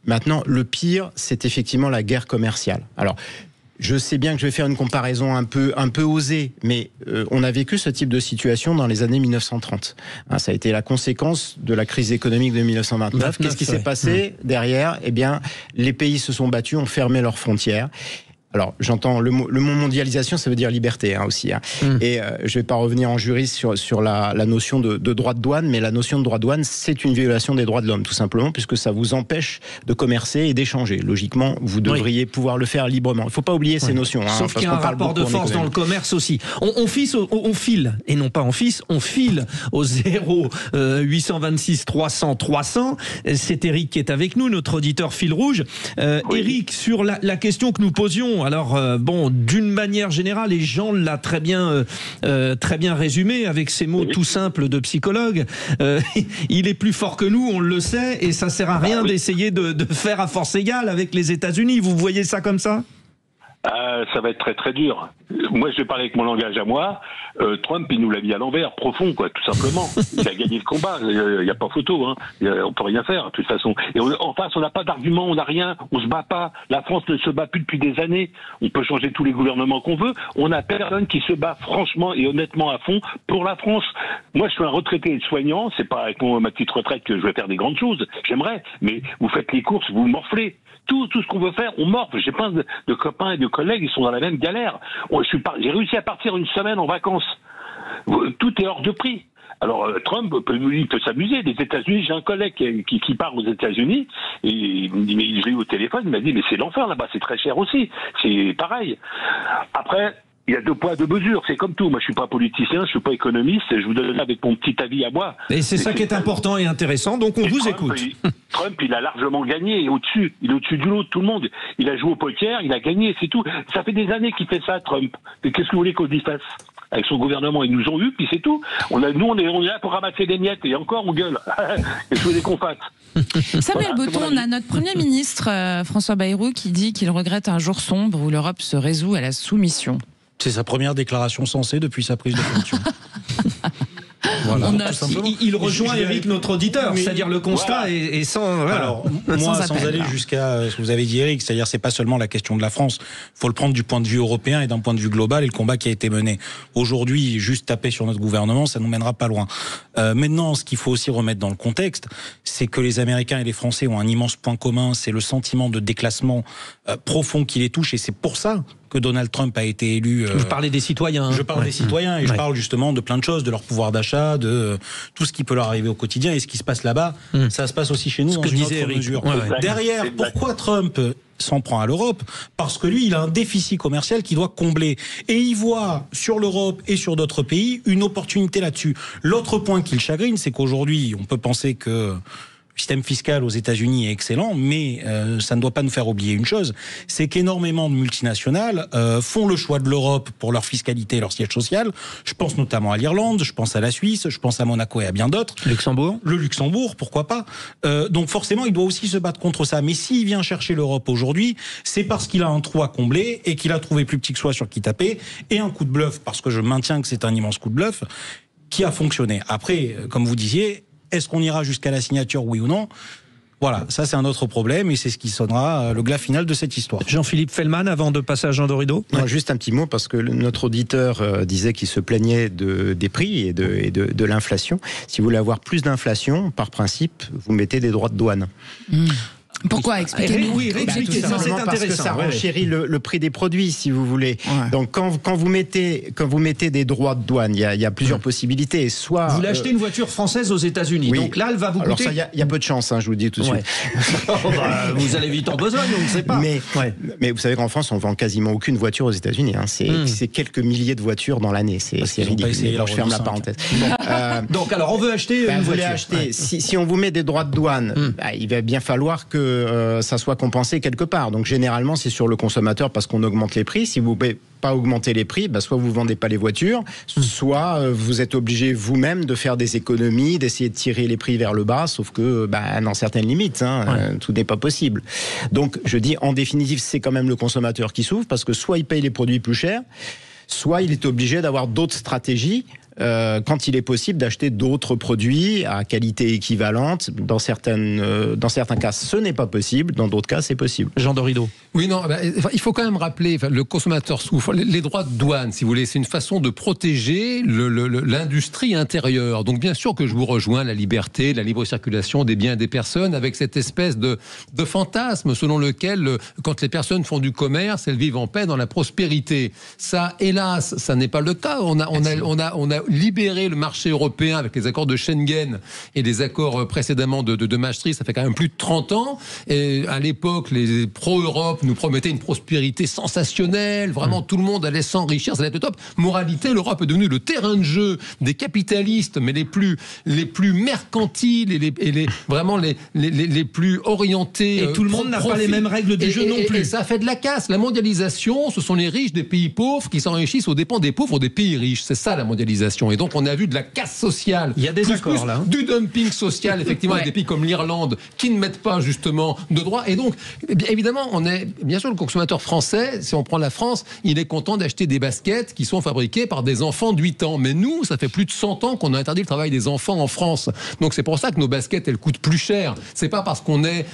Maintenant, le pire, c'est effectivement la guerre commerciale. Alors, je sais bien que je vais faire une comparaison un peu osée, mais on a vécu ce type de situation dans les années 1930. Ça a été la conséquence de la crise économique de 1929. Qu'est-ce qui s'est passé derrière? Eh bien, les pays se sont battus, ont fermé leurs frontières. Alors, j'entends le mot mondialisation, ça veut dire liberté aussi. Et je ne vais pas revenir en juriste sur la notion de droit de douane, mais la notion de droit de douane, c'est une violation des droits de l'homme, tout simplement, puisque ça vous empêche de commercer et d'échanger. Logiquement, vous devriez pouvoir le faire librement. Il ne faut pas oublier ces notions. Sauf qu'il y a un rapport de force dans le commerce aussi. On file, et non pas on file au 0826 300 300. C'est Eric qui est avec nous, notre auditeur fil rouge. Eric, sur la question que nous posions bon, alors d'une manière générale, et Jean l'a très bien résumé avec ces mots tout simples de psychologue. Il est plus fort que nous, on le sait, et ça sert à rien d'essayer de faire à force égale avec les États-Unis. Vous voyez ça comme ça ? Ça va être très très dur. Moi, je vais parler avec mon langage à moi. Trump, il nous l'a mis à l'envers, profond, quoi, tout simplement. Il a gagné le combat. Il n'y a pas photo, hein. On peut rien faire, de toute façon. Et en face, on n'a pas d'argument, on n'a rien, on se bat pas. La France ne se bat plus depuis des années. On peut changer tous les gouvernements qu'on veut. On n'a personne qui se bat franchement et honnêtement à fond pour la France. Moi, je suis un retraité et soignant. C'est pas avec ma petite retraite que je vais faire des grandes choses. J'aimerais, mais vous faites les courses, vous morflez. Tout ce qu'on veut faire, on morfle. J'ai plein de copains et de collègues, ils sont dans la même galère. J'ai réussi à partir une semaine en vacances. Tout est hors de prix. Alors Trump peut s'amuser. Les États-Unis, j'ai un collègue qui part aux États-Unis et je l'ai eu au téléphone, il m'a dit mais c'est l'enfer là-bas, c'est très cher aussi. C'est pareil. Après, il y a 2 poids, 2 mesures. C'est comme tout. Moi, je suis pas politicien, je suis pas économiste. Je vous donne avec mon petit avis à moi. Et c'est ça qui est important et intéressant. Donc on vous écoute. Trump, il a largement gagné. Il est au-dessus du lot de tout le monde. Il a joué au poker, il a gagné, c'est tout. Ça fait des années qu'il fait ça, Trump. Et qu'est-ce que vous voulez qu'on y fasse ? Avec son gouvernement, ils nous ont eu, puis c'est tout. On est là pour ramasser des miettes et encore on gueule. Et je voulais qu'on fasse. Samuel Botton, on a notre Premier ministre François Bayrou qui dit qu'il regrette un jour sombre où l'Europe se résout à la soumission. C'est sa première déclaration sensée depuis sa prise de fonction. Voilà. Il rejoint Eric, notre auditeur, c'est-à-dire le constat est sans. Voilà. Alors, moi, sans aller jusqu'à ce que vous avez dit, Eric, c'est-à-dire c'est pas seulement la question de la France. Il faut le prendre du point de vue européen et d'un point de vue global et le combat qui a été mené. Aujourd'hui, juste taper sur notre gouvernement, ça nous mènera pas loin. Maintenant, ce qu'il faut aussi remettre dans le contexte, c'est que les Américains et les Français ont un immense point commun, c'est le sentiment de déclassement profond qui les touche, et c'est pour ça que Donald Trump a été élu. Vous parlez des citoyens. Je parle des citoyens et je parle justement de plein de choses, de leur pouvoir d'achat, de tout ce qui peut leur arriver au quotidien, et ce qui se passe là-bas, ça se passe aussi chez nous dans une autre mesure. Derrière, pourquoi Trump s'en prend à l'Europe? Parce que lui, il a un déficit commercial qu'il doit combler. Et il voit sur l'Europe et sur d'autres pays une opportunité là-dessus. L'autre point qui le chagrine, c'est qu'aujourd'hui, on peut penser que le système fiscal aux États-Unis est excellent, mais ça ne doit pas nous faire oublier une chose, c'est qu'énormément de multinationales font le choix de l'Europe pour leur fiscalité et leur siège social. Je pense notamment à l'Irlande, je pense à la Suisse, je pense à Monaco et à bien d'autres. Luxembourg. Le Luxembourg, pourquoi pas. Donc forcément, il doit aussi se battre contre ça. Mais s'il vient chercher l'Europe aujourd'hui, c'est parce qu'il a un trou à combler et qu'il a trouvé plus petit que soi sur qui taper, et un coup de bluff, parce que je maintiens que c'est un immense coup de bluff, qui a fonctionné. Après, comme vous disiez, est-ce qu'on ira jusqu'à la signature, oui ou non? Voilà, ça c'est un autre problème et c'est ce qui sonnera le glas final de cette histoire. Jean-Philippe Fellman, avant de passer à Jean Dorido. Juste un petit mot, parce que notre auditeur disait qu'il se plaignait des prix et de l'inflation. Si vous voulez avoir plus d'inflation, par principe, vous mettez des droits de douane. Pourquoi? Expliquez-nous. Oui, expliquez, ça c'est intéressant. Parce que ça renchérit le prix des produits, si vous voulez. Ouais. Donc quand vous mettez des droits de douane, il y a plusieurs possibilités. Soit vous voulez acheter une voiture française aux États-Unis, donc là elle va vous coûter. Alors ça, il y a peu de chance, hein, je vous le dis tout de suite. Vous allez vite en besogne, on ne sait pas. Mais vous savez qu'en France, on vend quasiment aucune voiture aux États-Unis. Hein. C'est quelques milliers de voitures dans l'année. C'est ridicule. Alors, je ferme la parenthèse. Donc alors on veut acheter une voiture. Si on vous met des droits de douane, il va bien falloir que ça soit compensé quelque part. Donc généralement c'est sur le consommateur parce qu'on augmente les prix. Si vous ne pouvez pas augmenter les prix, soit vous vendez pas les voitures, soit vous êtes obligé vous-même de faire des économies, d'essayer de tirer les prix vers le bas, sauf que dans certaines limites, tout n'est pas possible. Donc je dis en définitive c'est quand même le consommateur qui souffre, parce que soit il paye les produits plus chers, soit il est obligé d'avoir d'autres stratégies quand il est possible d'acheter d'autres produits à qualité équivalente. Dans certains cas, ce n'est pas possible. Dans d'autres cas, c'est possible. Jean Dorido. Oui, non, il faut quand même rappeler, le consommateur souffre. Les droits de douane, si vous voulez, c'est une façon de protéger l'industrie intérieure. Donc, bien sûr que je vous rejoins, la liberté, la libre circulation des biens et des personnes, avec cette espèce de fantasme selon lequel, quand les personnes font du commerce, elles vivent en paix dans la prospérité. Ça, hélas, ça n'est pas le cas. On a libéré le marché européen avec les accords de Schengen et les accords précédemment de Maastricht. Ça fait quand même plus de 30 ans. Et à l'époque, les pro-Europe nous promettaient une prospérité sensationnelle. Vraiment, tout le monde allait s'enrichir. Ça allait être top. Moralité, l'Europe est devenue le terrain de jeu des capitalistes, mais les plus mercantiles et vraiment les plus orientés. Et tout le monde n'a pas les mêmes règles du jeu non plus. Et ça fait de la casse. La mondialisation, ce sont les riches des pays pauvres qui s'enrichissent aux dépens des pauvres des pays riches. C'est ça la mondialisation. Et donc on a vu de la casse sociale. Il y a des accords là. Du dumping social, effectivement, avec des pays comme l'Irlande qui ne mettent pas justement de droit. Et donc, évidemment, bien sûr, le consommateur français, si on prend la France, il est content d'acheter des baskets qui sont fabriquées par des enfants de 8 ans. Mais nous, ça fait plus de 100 ans qu'on a interdit le travail des enfants en France. Donc c'est pour ça que nos baskets, elles coûtent plus cher. C'est pas parce qu'on est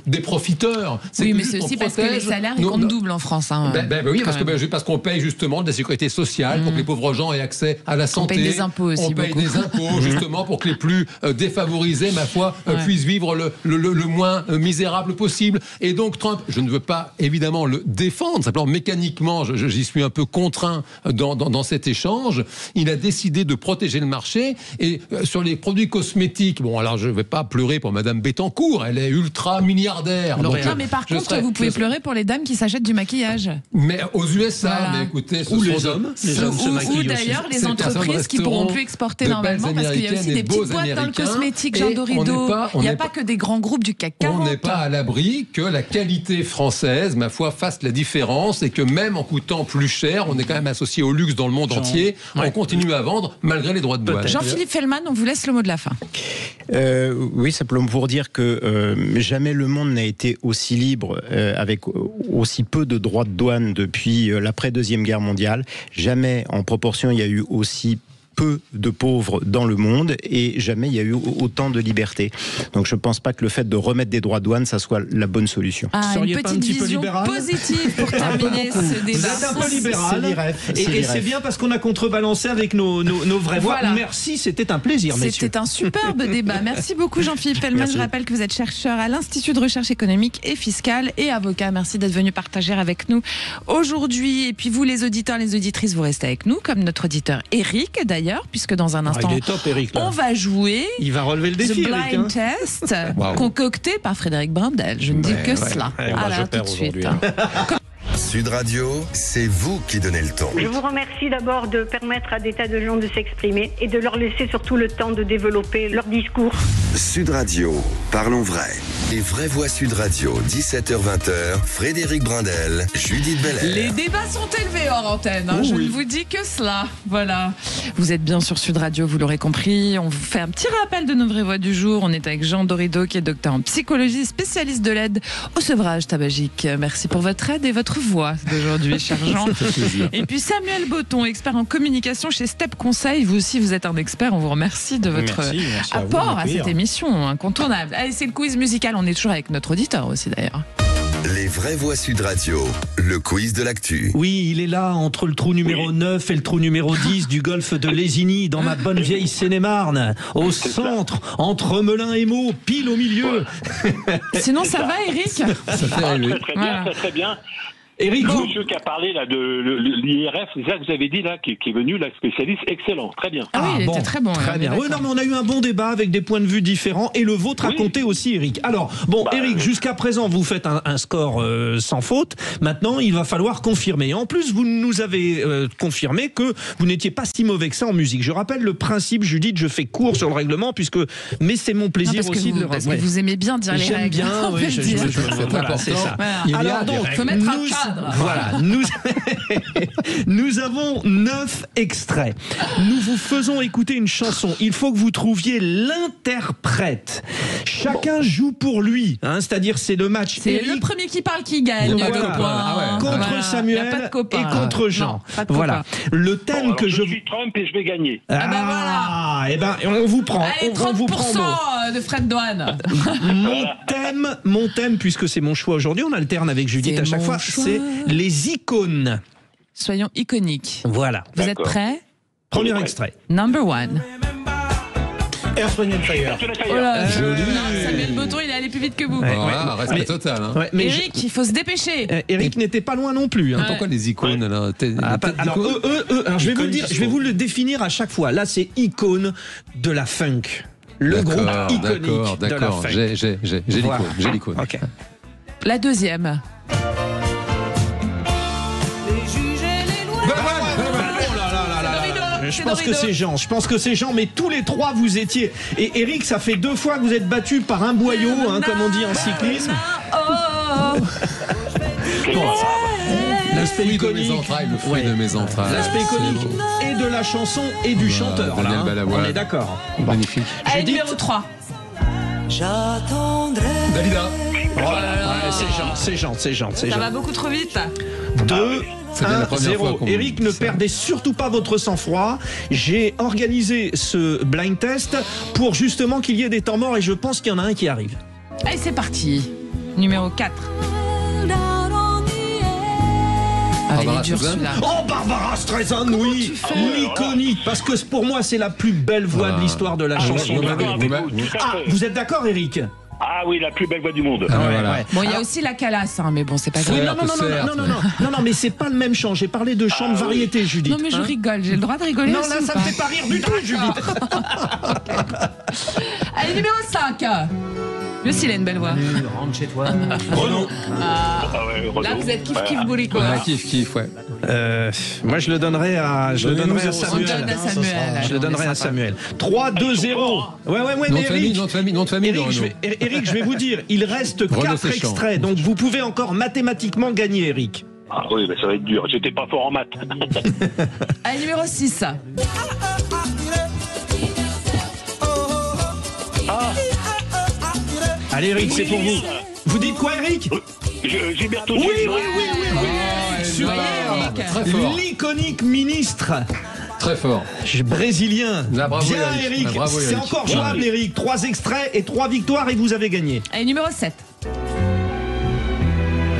des profiteurs. Oui, mais c'est aussi parce que les salaires ils comptent double en France. Hein, oui, parce qu'on paye justement de la sécurité sociale pour que les pauvres gens aient accès à la santé. On paye des impôts aussi. On paye des impôts justement pour que les plus défavorisés, ma foi, puissent vivre le moins misérable possible. Et donc Trump, je ne veux pas évidemment le défendre, simplement mécaniquement, j'y suis un peu contraint dans cet échange. Il a décidé de protéger le marché et sur les produits cosmétiques, bon alors je ne vais pas pleurer pour Madame Bettencourt, elle est ultra milliardaire. Non, mais par contre, vous pouvez pleurer pour les dames qui s'achètent du maquillage. Mais aux USA, mais écoutez, ou les hommes se maquillent ou d'ailleurs les entreprises qui pourront plus exporter normalement parce qu'il y a aussi des petites boîtes dans le cosmétique, genre Dorido. Il n'y a pas que des grands groupes du CAC 40. On n'est pas à l'abri que la qualité française, ma foi, fasse la différence et que même en coûtant plus cher, on est quand même associé au luxe dans le monde entier. On continue à vendre malgré les droits de douane. Jean-Philippe Fellman, on vous laisse le mot de la fin. Oui, simplement pour dire que jamais le monde n'a été aussi libre avec aussi peu de droits de douane depuis l'après-deuxième guerre mondiale. Jamais en proportion il y a eu aussi peu de pauvres dans le monde et jamais il y a eu autant de liberté. Donc je ne pense pas que le fait de remettre des droits de douane, ça soit la bonne solution. Une petite vision positive pour terminer ce débat. Vous êtes un peu libéral. Et c'est bien parce qu'on a contrebalancé avec nos vraies voix. Voilà. Merci, c'était un plaisir, messieurs. C'était un superbe débat. Merci beaucoup Jean-Philippe Fellman. Je rappelle que vous êtes chercheur à l'Institut de recherche économique et fiscale et avocat. Merci d'être venu partager avec nous aujourd'hui. Et puis vous les auditeurs, les auditrices, vous restez avec nous comme notre auditeur Eric d'ailleurs, puisque dans un instant, il est top, Eric, on va jouer. Il va relever le défi, The Blind Test, concocté par Frédéric Brandel. Je ne dis que cela. Alors, tout de suite. Sud Radio, c'est vous qui donnez le ton. Je vous remercie d'abord de permettre à des tas de gens de s'exprimer et de leur laisser surtout le temps de développer leur discours. Sud Radio, parlons vrai. Les vraies voix Sud Radio, 17h-20h, Frédéric Brandel, Judith Belair. Les débats sont élevés hors antenne, je ne vous dis que cela. Voilà. Vous êtes bien sur Sud Radio, vous l'aurez compris. On vous fait un petit rappel de nos vraies voix du jour. On est avec Jean Dorido, qui est docteur en psychologie, spécialiste de l'aide au sevrage tabagique. Merci pour votre aide et votre voix d'aujourd'hui, cher Jean. Et puis Samuel Botton, expert en communication chez Step Conseil. Vous aussi, vous êtes un expert. On vous remercie de votre apport à cette émission incontournable. Allez, c'est le quiz musical. On est toujours avec notre auditeur aussi, d'ailleurs. Les vraies voix Sud Radio, le quiz de l'actu. Oui, il est là, entre le trou numéro 9 et le trou numéro 10 du golfe de Lésigny, dans ma bonne vieille Seine-et-Marne, au centre, entre Melun et Meaux, pile au milieu. Sinon, ça va, Eric? Ça fait très bien, très bien. Eric, monsieur qui a parlé là de l'IRF, c'est ça que vous avez dit là, qui est venu, là, spécialiste, excellent, très bien. Ah oui, il était très bon. Très bien. Oui, non, mais on a eu un bon débat avec des points de vue différents et le vôtre a compté aussi, Eric. Alors, bon, Eric, jusqu'à présent, vous faites un score sans faute. Maintenant, il va falloir confirmer. En plus, vous nous avez confirmé que vous n'étiez pas si mauvais que ça en musique. Je rappelle le principe, Judith, je fais court sur le règlement, mais c'est mon plaisir aussi de le parce que vous aimez bien dire les règles. J'aime bien, oui, voilà, c'est ça. Alors donc, il faut mettre un cadre. Voilà, nous avons 9 extraits. Nous vous faisons écouter une chanson. Il faut que vous trouviez l'interprète. Chacun joue pour lui, c'est-à-dire c'est le match. C'est Eric, le premier qui parle qui gagne. Contre Samuel et contre Jean. Voilà. Le thème que je suis Trump et je vais gagner. Voilà. Et ben on vous prend. Allez, 30% de frais de douane. Mon thème, puisque c'est mon choix aujourd'hui, on alterne avec Judith à chaque fois, c'est les icônes. Soyons iconiques. Voilà. Vous êtes prêts? Premier extrait. Number 1. Earth, Wind and Fire. Oh là, Samuel Botton, il est allé plus vite que vous. Respect total. Hein. Mais Eric, il faut se dépêcher. Eric n'était pas loin non plus. Hein. Pourquoi les icônes alors, alors, je vais vous le dire, je vais vous le définir à chaque fois. Là, c'est icône de la funk. Le groupe iconique de la funk. J'ai l'icône. Okay. La deuxième. Je pense que c'est Jean, mais tous les trois vous étiez. Et Eric, ça fait 2 fois que vous êtes battu par un boyau, hein, comme on dit en cyclisme. L'aspect iconique, le fruit de mes entrailles. L'aspect iconique et de la chanson et du chanteur. Daniel là, Balavoine. on est d'accord. Magnifique. Allez, numéro 3. Dalida. C'est Jean. Ça va beaucoup trop vite. 2, 1-0. Eric, ne perdez surtout pas votre sang-froid. J'ai organisé ce blind test pour justement qu'il y ait des temps morts et je pense qu'il y en a un qui arrive. Allez, c'est parti. Numéro 4. Il est dur celui-là. Oh, Barbara Streisand, oui, l'iconique, parce que pour moi c'est la plus belle voix de l'histoire de la chanson. Vous êtes d'accord, Eric? Ah oui, la plus belle voix du monde. Bon, il y a aussi la calasse, hein, mais bon, c'est pas grave. Non, mais c'est pas le même chant. J'ai parlé de chant de variété, Judith. Non, mais je rigole. J'ai le droit de rigoler. Non, aussi, là, ça me fait pas rire du tout, Judith. Allez, numéro 5. Lui aussi, il a une belle voix. Rentre chez toi. Renaud. Là, vous êtes kiff bourrico. Kiff, ouais. Moi, je le donnerai à Samuel. Je le donnerai à Samuel. 3-2-0. Ouais, mais Eric. Nom de famille. Eric, je vais vous dire, il reste 4 extraits, donc vous pouvez encore mathématiquement gagner, Eric. Ah oui, mais ça va être dur. J'étais pas fort en maths. Allez, numéro 6. Allez, Eric, c'est pour vous. Vous dites quoi, Eric? Gilberto. Oui. Super. L'iconique ministre. Très fort. Brésilien. Bravo, bien, Eric. C'est encore jouable, Eric. 3 extraits et 3 victoires et vous avez gagné. Allez, numéro 7.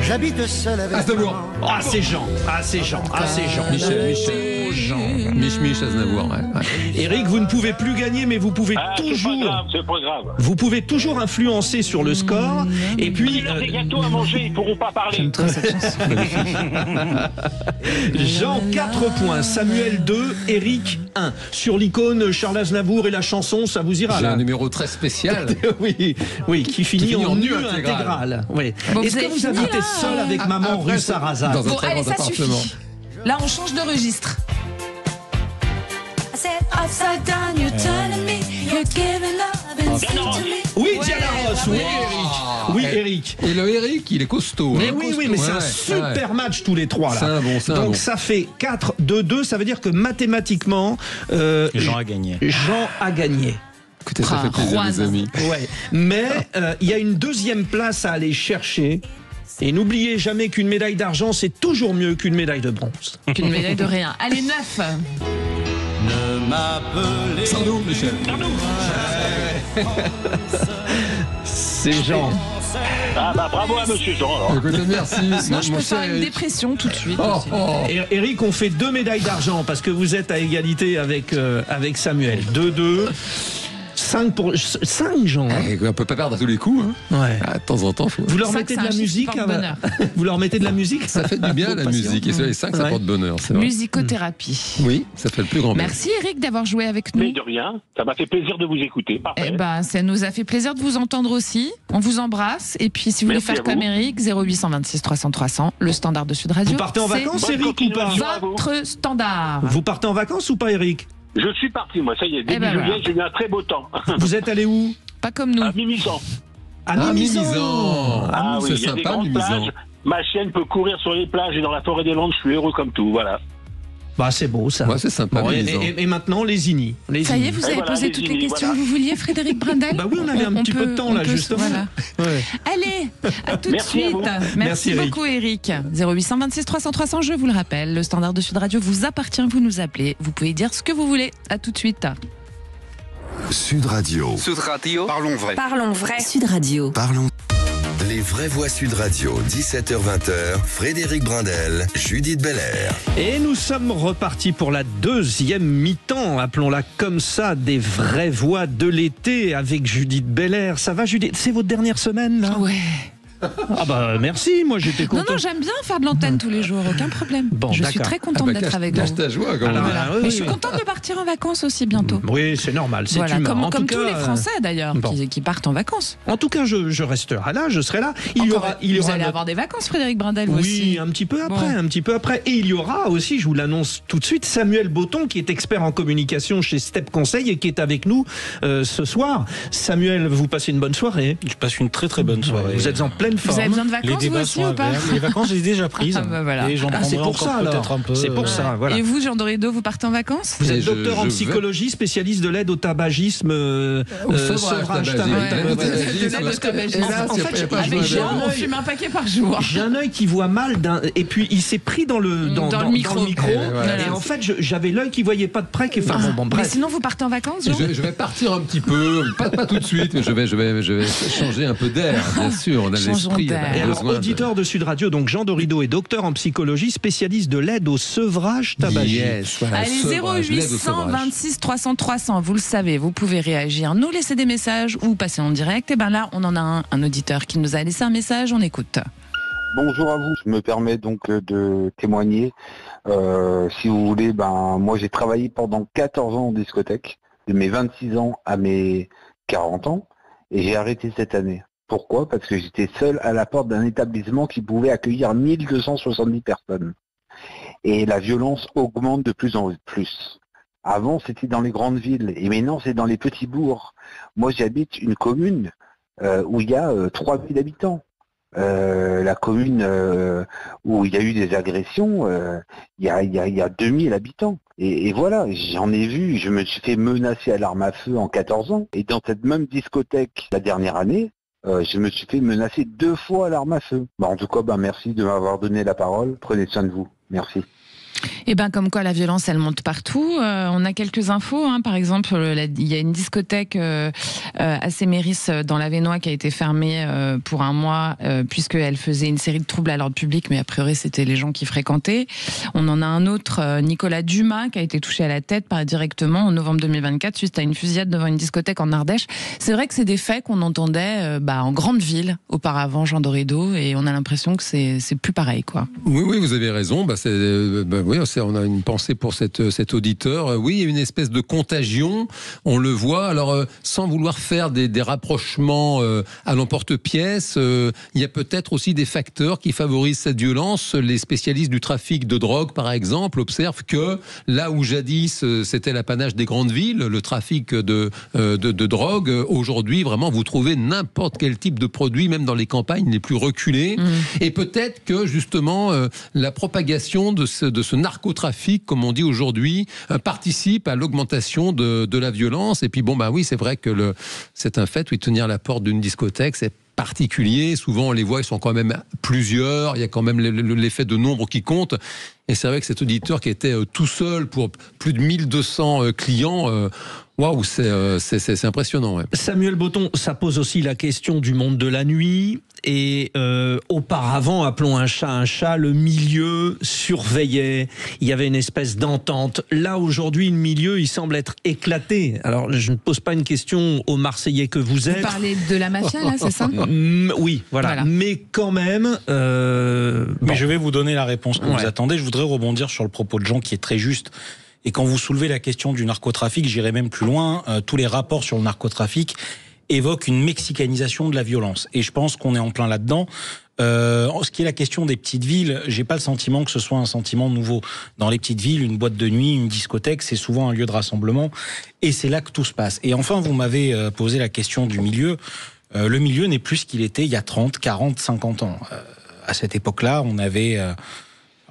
J'habite seul avec Aznavour. Ah, c'est Jean. Michel. Mich Aznavour, ouais. Eric, vous ne pouvez plus gagner, mais vous pouvez toujours. C'est pas grave. Vous pouvez toujours influencer sur le score. Et puis. Des gâteaux à manger, ils pourront pas parler. J'aime trop cette chanson. Jean, 4 points. Samuel, 2. Eric, 1. Sur l'icône Charles Aznavour et la chanson, ça vous ira. J'ai là. un numéro très spécial. oui, qui finit en nu intégral. Oui. Bon, est-ce que vous habitez seul avec maman rue Sarrazade? Dans un très grand appartement. Suffit. Là, on change de registre. Oui, Diana Ross, oui, Eric. Et le Eric, il est costaud. Mais mais c'est un super match tous les trois là. Donc ça fait 4-2-2, ça veut dire que mathématiquement, Jean a gagné. Écoutez, ça fait plaisir, les amis. Ouais. Mais il y a une deuxième place à aller chercher. Et n'oubliez jamais qu'une médaille d'argent, c'est toujours mieux qu'une médaille de bronze. Qu'une médaille de rien. Allez, 9. Ne m'appelez Sardou, Michel. C'est Jean. Bravo à monsieur Jean. Alors. Écoutez, merci. Moi, je peux faire une dépression tout de suite. Eric, on fait 2 médailles d'argent parce que vous êtes à égalité avec Samuel. 2-2. 5 Jean. On peut pas perdre à tous les coups. Hein. Ouais. De temps en temps, faut. Vous leur mettez de la musique. Vous leur mettez de la musique. Ça fait du bien la musique. Et sur les 5, ça porte bonheur. Musicothérapie. Oui, ça fait le plus grand bien. Merci Eric d'avoir joué avec nous. Mais de rien. Ça m'a fait plaisir de vous écouter. Parfait. Ça nous a fait plaisir de vous entendre aussi. On vous embrasse. Et puis si vous voulez faire comme Eric, 0826 300 300, le standard de Sud Radio. Vous partez en vacances, Eric, ou pas? Votre standard. Vous partez en vacances ou pas, Eric? Je suis parti, moi, ça y est, début juillet, j'ai eu un très beau temps. Vous êtes allé où? Pas comme nous. À Mimizan. À Mimizan. Ah oui, il y a des grandes plages. Ma chienne peut courir sur les plages et dans la forêt des Landes, je suis heureux comme tout, voilà. Bah, c'est beau ça. Ouais, c'est sympa. Bon, et maintenant, les INI. Ça y est, vous avez posé toutes les questions que vous vouliez, Frédéric Brindel? Bah oui, on avait un petit peu de temps là, justement. Voilà. Ouais. Allez, à tout de suite. Merci beaucoup, Eric. 0826 300 300, je vous le rappelle, le standard de Sud Radio vous appartient, vous nous appelez. Vous pouvez dire ce que vous voulez. À tout de suite. Sud Radio. Sud Radio. Parlons vrai. Parlons vrai. Sud Radio. Parlons Les vraies voix Sud Radio, 17h-20h, Frédéric Brindel, Judith Belair. Et nous sommes repartis pour la deuxième mi-temps, appelons-la comme ça, des vraies voix de l'été avec Judith Belair. Ça va Judith? C'est votre dernière semaine là? Ouais. Ah bah merci, moi j'étais content. Non, j'aime bien faire de l'antenne tous les jours, aucun problème. Bon, je suis très contente d'être avec vous. Ta joie, quand même. Mais je suis contente de partir en vacances aussi bientôt. Oui, c'est normal, c'est voilà, humain. comme tous les Français d'ailleurs, qui partent en vacances. En tout cas, je resterai là, je serai là. Vous allez avoir des vacances, Frédéric Brindel, vous aussi. Oui, un petit peu après. Et il y aura aussi, je vous l'annonce tout de suite, Samuel Botton, qui est expert en communication chez Step Conseil et qui est avec nous ce soir. Samuel, vous passez une bonne soirée? Je passe une très très bonne soirée. Vous êtes en pleine forme. Vous avez besoin de vacances? Les débats sont les vacances, j'ai déjà prises. Voilà. Et j'en prendrai encore peut-être un peu. C'est pour ça, voilà. Et vous, Jean Dorido, vous partez en vacances? Vous êtes docteur en psychologie, spécialiste de l'aide au tabagisme, sevrage tabagisme. En fait, avec Jean, on fume un paquet par jour. J'ai un œil qui voit mal, et puis il s'est pris dans le micro. Et en fait, j'avais l'œil qui voyait pas de près. Mais sinon, vous partez en vacances, Jean? Je vais partir un petit peu, pas tout de suite, mais je vais changer un peu d'air, bien sûr. On a l'esprit. Auditeur de Sud Radio, donc Jean Dorido est docteur en psychologie, spécialiste de l'aide au sevrage tabagique. Yes, voilà, allez, 0800 26 300 300, vous le savez, vous pouvez réagir, nous laisser des messages ou passer en direct. Et ben là, on en a un auditeur qui nous a laissé un message, on écoute. Bonjour à vous, je me permets donc de témoigner. Si vous voulez, moi j'ai travaillé pendant 14 ans en discothèque, de mes 26 ans à mes 40 ans, et j'ai arrêté cette année. Pourquoi? Parce que j'étais seul à la porte d'un établissement qui pouvait accueillir 1270 personnes. Et la violence augmente de plus en plus. Avant, c'était dans les grandes villes, et maintenant, c'est dans les petits bourgs. Moi, j'habite une commune où il y a 3000 habitants. La commune où il y a eu des agressions, il y a 2000 habitants. Et voilà, j'en ai vu, je me suis fait menacer à l'arme à feu en 14 ans. Et dans cette même discothèque, la dernière année, je me suis fait menacer 2 fois à l'arme à feu. En tout cas, merci de m'avoir donné la parole. Prenez soin de vous. Merci. Et comme quoi la violence elle monte partout. On a quelques infos, par exemple il y a une discothèque à Séméris dans l'Avesnois qui a été fermée pour un mois puisqu'elle faisait une série de troubles à l'ordre public, mais a priori c'était les gens qui fréquentaient. On en a un autre, Nicolas Dumas, qui a été touché à la tête directement en novembre 2024 suite à une fusillade devant une discothèque en Ardèche. C'est vrai que c'est des faits qu'on entendait en grande ville auparavant, Jean Dorido, et on a l'impression que c'est plus pareil, quoi. Oui, vous avez raison. On a une pensée pour cet auditeur. Oui, il y a une espèce de contagion, on le voit. Alors, sans vouloir faire des rapprochements à l'emporte-pièce, il y a peut-être aussi des facteurs qui favorisent cette violence. Les spécialistes du trafic de drogue, par exemple, observent que là où jadis c'était l'apanage des grandes villes, le trafic de drogue, aujourd'hui, vraiment, vous trouvez n'importe quel type de produit, même dans les campagnes les plus reculées. Et peut-être que, justement, la propagation de ce narcotrafic, comme on dit aujourd'hui, participe à l'augmentation de la violence. Et puis oui, c'est vrai que c'est un fait, tenir la porte d'une discothèque, c'est particulier. Souvent, on les voit, ils sont quand même plusieurs. Il y a quand même l'effet de nombre qui compte. Et c'est vrai que cet auditeur qui était tout seul pour plus de 1200 clients, waouh, c'est impressionnant. Ouais. Samuel Botton, ça pose aussi la question du monde de la nuit. Et auparavant, appelons un chat, le milieu surveillait. Il y avait une espèce d'entente. Là, aujourd'hui, le milieu, il semble être éclaté. Alors, je ne pose pas une question aux Marseillais que vous êtes. Vous parlez de la mafia, là, c'est ça? Oui, voilà. Mais quand même... Mais je vais vous donner la réponse que vous attendez. Je voudrais rebondir sur le propos de Jean qui est très juste. Et quand vous soulevez la question du narcotrafic, j'irai même plus loin. Tous les rapports sur le narcotrafic évoque une mexicanisation de la violence. Et je pense qu'on est en plein là-dedans. Ce qui est la question des petites villes, j'ai pas le sentiment que ce soit un sentiment nouveau. Dans les petites villes, une boîte de nuit, une discothèque, c'est souvent un lieu de rassemblement. Et c'est là que tout se passe. Et enfin, vous m'avez posé la question du milieu. Le milieu n'est plus ce qu'il était il y a 30, 40, 50 ans. À cette époque-là, on avait...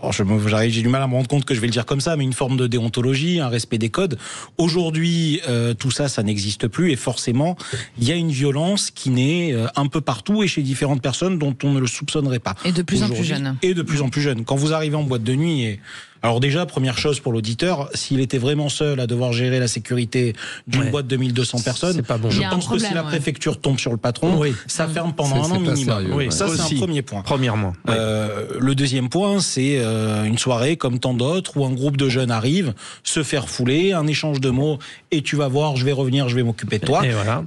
Alors j'ai du mal à me rendre compte que je vais le dire comme ça, mais une forme de déontologie, un respect des codes. Aujourd'hui, tout ça, ça n'existe plus, et forcément, il y a une violence qui naît un peu partout et chez différentes personnes dont on ne le soupçonnerait pas. Et de plus en plus jeunes. Et de plus en plus jeunes. Quand vous arrivez en boîte de nuit, et Alors déjà, première chose pour l'auditeur, s'il était vraiment seul à devoir gérer la sécurité d'une boîte de 1200 personnes, c'est pas bon. Je pense que si la préfecture tombe sur le patron, ça ferme pendant un an minimum. Ça, c'est un premier point. Premièrement. Le deuxième point, c'est une soirée comme tant d'autres où un groupe de jeunes arrive, se faire fouler, un échange de mots, et tu vas voir, je vais revenir, je vais m'occuper de toi.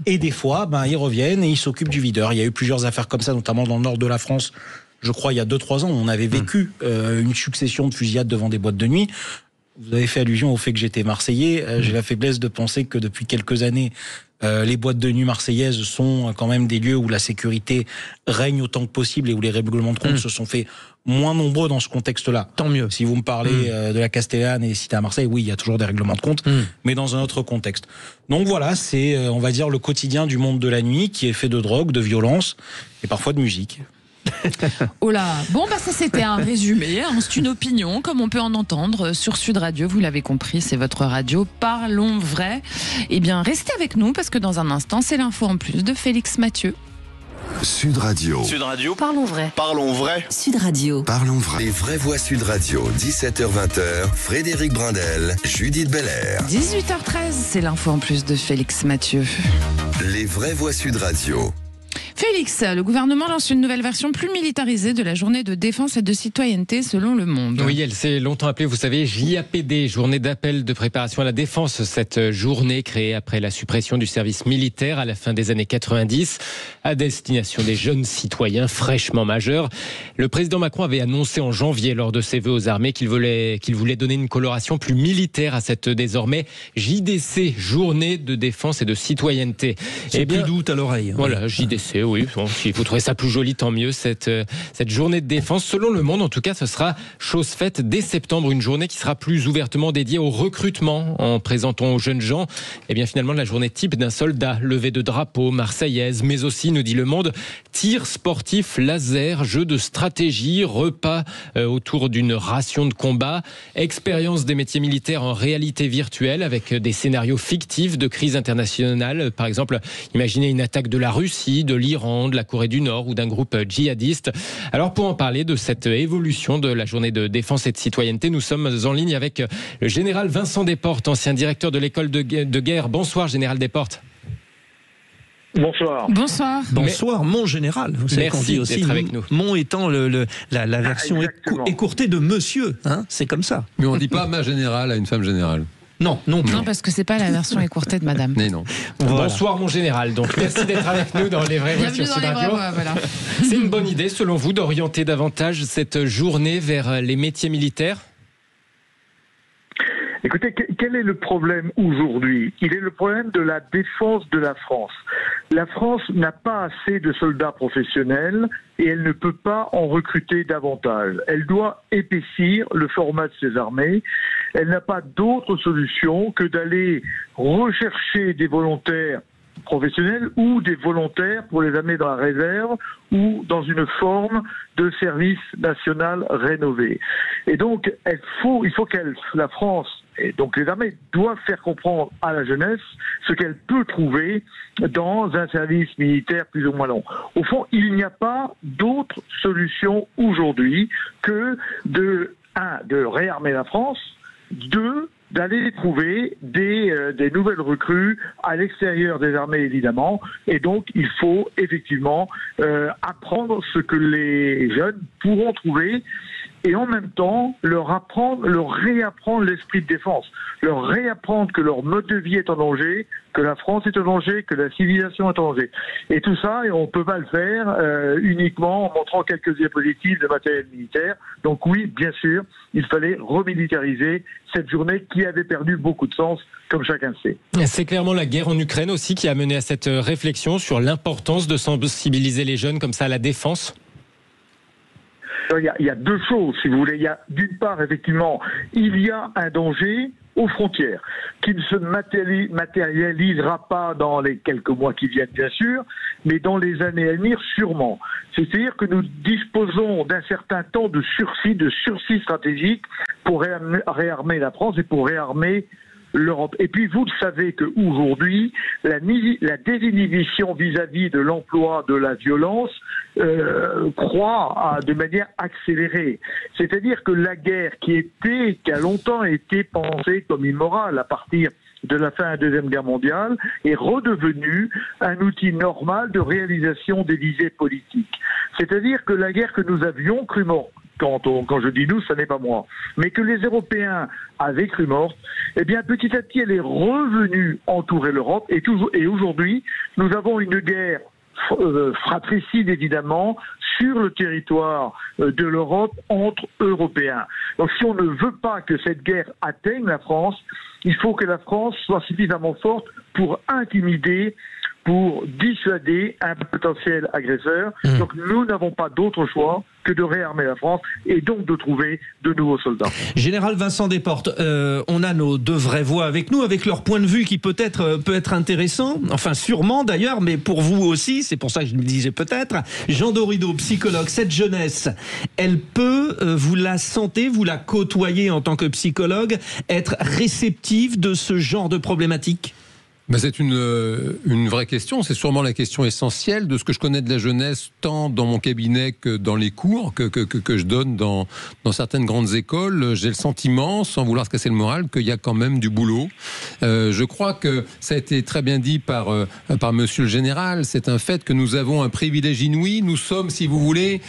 Et des fois, ils reviennent et ils s'occupent du videur. Il y a eu plusieurs affaires comme ça, notamment dans le nord de la France. Je crois il y a 2-3 ans, on avait vécu une succession de fusillades devant des boîtes de nuit. Vous avez fait allusion au fait que j'étais Marseillais. J'ai la faiblesse de penser que depuis quelques années, les boîtes de nuit marseillaises sont quand même des lieux où la sécurité règne autant que possible et où les règlements de compte se sont faits moins nombreux dans ce contexte-là. Tant mieux. Si vous me parlez de la Castellane et des cités à Marseille, oui, il y a toujours des règlements de compte, mais dans un autre contexte. Donc voilà, c'est, on va dire, le quotidien du monde de la nuit qui est fait de drogue, de violence et parfois de musique. Oh là, bon ça c'était un résumé, c'est une opinion comme on peut en entendre sur Sud Radio, vous l'avez compris, c'est votre radio, parlons vrai. Eh bien restez avec nous parce que dans un instant c'est l'info en plus de Félix Mathieu. Sud Radio. Sud Radio. Parlons vrai. Parlons vrai. Sud Radio. Parlons vrai. Les vraies voix Sud Radio, 17h-20h, Frédéric Brindel, Judith Belair. 18h13, c'est l'info en plus de Félix Mathieu. Les vraies voix Sud Radio. Félix, le gouvernement lance une nouvelle version plus militarisée de la journée de défense et de citoyenneté selon Le Monde. Oui, elle s'est longtemps appelée, vous savez, JAPD, journée d'appel de préparation à la défense. Cette journée créée après la suppression du service militaire à la fin des années 90 à destination des jeunes citoyens fraîchement majeurs. Le président Macron avait annoncé en janvier lors de ses vœux aux armées qu'il voulait donner une coloration plus militaire à cette désormais JDC, journée de défense et de citoyenneté. C'est plus doux à l'oreille. Voilà, JDC, oui. Bon, si vous trouvez ça plus joli, tant mieux. Cette journée de défense, selon Le Monde, en tout cas, ce sera chose faite dès septembre. Une journée qui sera plus ouvertement dédiée au recrutement en présentant aux jeunes gens, finalement, la journée type d'un soldat. Levée de drapeau, marseillaise, mais aussi, nous dit Le Monde, tir sportif, laser, jeu de stratégie, repas autour d'une ration de combat, expérience des métiers militaires en réalité virtuelle avec des scénarios fictifs de crise internationale. Par exemple, imaginez une attaque de la Russie, de l'Iran, de la Corée du Nord ou d'un groupe djihadiste. Alors pour en parler de cette évolution de la journée de défense et de citoyenneté, nous sommes en ligne avec le général Vincent Desportes, ancien directeur de l'école de guerre. Bonsoir général Desportes. Bonsoir. Bonsoir. Bonsoir, mon général. Vous savez qu'on dit aussi avec nous. Mon étant la version écourtée de monsieur, c'est comme ça. Mais on ne dit pas ma générale à une femme générale. Non, non plus. Non, parce que c'est pas la version écourtée de madame. Mais non. Voilà. Bonsoir mon général, donc merci d'être avec nous dans Les Vraies Voix sur Sud Radio. Voilà. C'est une bonne idée selon vous d'orienter davantage cette journée vers les métiers militaires ? Écoutez, quel est le problème aujourd'hui ? Il est le problème de la défense de la France. La France n'a pas assez de soldats professionnels et elle ne peut pas en recruter davantage. Elle doit épaissir le format de ses armées. Elle n'a pas d'autre solution que d'aller rechercher des volontaires professionnels ou des volontaires pour les amener dans la réserve ou dans une forme de service national rénové. Et donc, il faut que la France, et donc les armées, doivent faire comprendre à la jeunesse ce qu'elle peut trouver dans un service militaire plus ou moins long. Au fond, il n'y a pas d'autre solution aujourd'hui que de réarmer la France, d'aller trouver des nouvelles recrues à l'extérieur des armées, évidemment. Et donc, il faut effectivement apprendre ce que les jeunes pourront trouver et en même temps leur réapprendre l'esprit de défense, leur réapprendre que leur mode de vie est en danger, que la France est en danger, que la civilisation est en danger. Et tout ça, on ne peut pas le faire uniquement en montrant quelques diapositives de matériel militaire. Donc oui, bien sûr, il fallait remilitariser cette journée qui avait perdu beaucoup de sens, comme chacun le sait. C'est clairement la guerre en Ukraine aussi qui a mené à cette réflexion sur l'importance de sensibiliser les jeunes comme ça à la défense. Il y a deux choses, si vous voulez. Il y a d'une part, effectivement, il y a un danger aux frontières, qui ne se matérialisera pas dans les quelques mois qui viennent, bien sûr, mais dans les années à venir, sûrement. C'est-à-dire que nous disposons d'un certain temps de sursis stratégique pour réarmer la France et pour réarmer l'Europe. Et puis vous le savez qu'aujourd'hui, la désinhibition vis-à-vis de l'emploi de la violence croît de manière accélérée. C'est-à-dire que la guerre qui a longtemps été pensée comme immorale à partir de la fin de la Deuxième Guerre mondiale, est redevenu un outil normal de réalisation des visées politiques. C'est-à-dire que la guerre que nous avions cru morte, quand je dis nous, ça n'est pas moi, mais que les Européens avaient cru morte, eh bien petit à petit elle est revenue entourer l'Europe, et aujourd'hui nous avons une guerre fratricide évidemment sur le territoire de l'Europe entre Européens. Donc si on ne veut pas que cette guerre atteigne la France, il faut que la France soit suffisamment forte pour intimider, pour dissuader un potentiel agresseur. Donc nous n'avons pas d'autre choix que de réarmer la France et donc de trouver de nouveaux soldats. Général Vincent Desportes, on a nos deux vraies voix avec nous, avec leur point de vue qui peut être intéressant, enfin sûrement d'ailleurs, mais pour vous aussi, c'est pour ça que je me disais peut-être. Jean Dorido, psychologue, cette jeunesse, elle peut, vous la sentez, vous la côtoyez en tant que psychologue, être réceptive de ce genre de problématique ? Ben c'est une vraie question, c'est sûrement la question essentielle de ce que je connais de la jeunesse, tant dans mon cabinet que dans les cours que je donne dans certaines grandes écoles. J'ai le sentiment, sans vouloir se casser le moral, qu'il y a quand même du boulot. Je crois que ça a été très bien dit par monsieur le général, c'est un fait que nous avons un privilège inouï. Nous sommes, si vous voulez,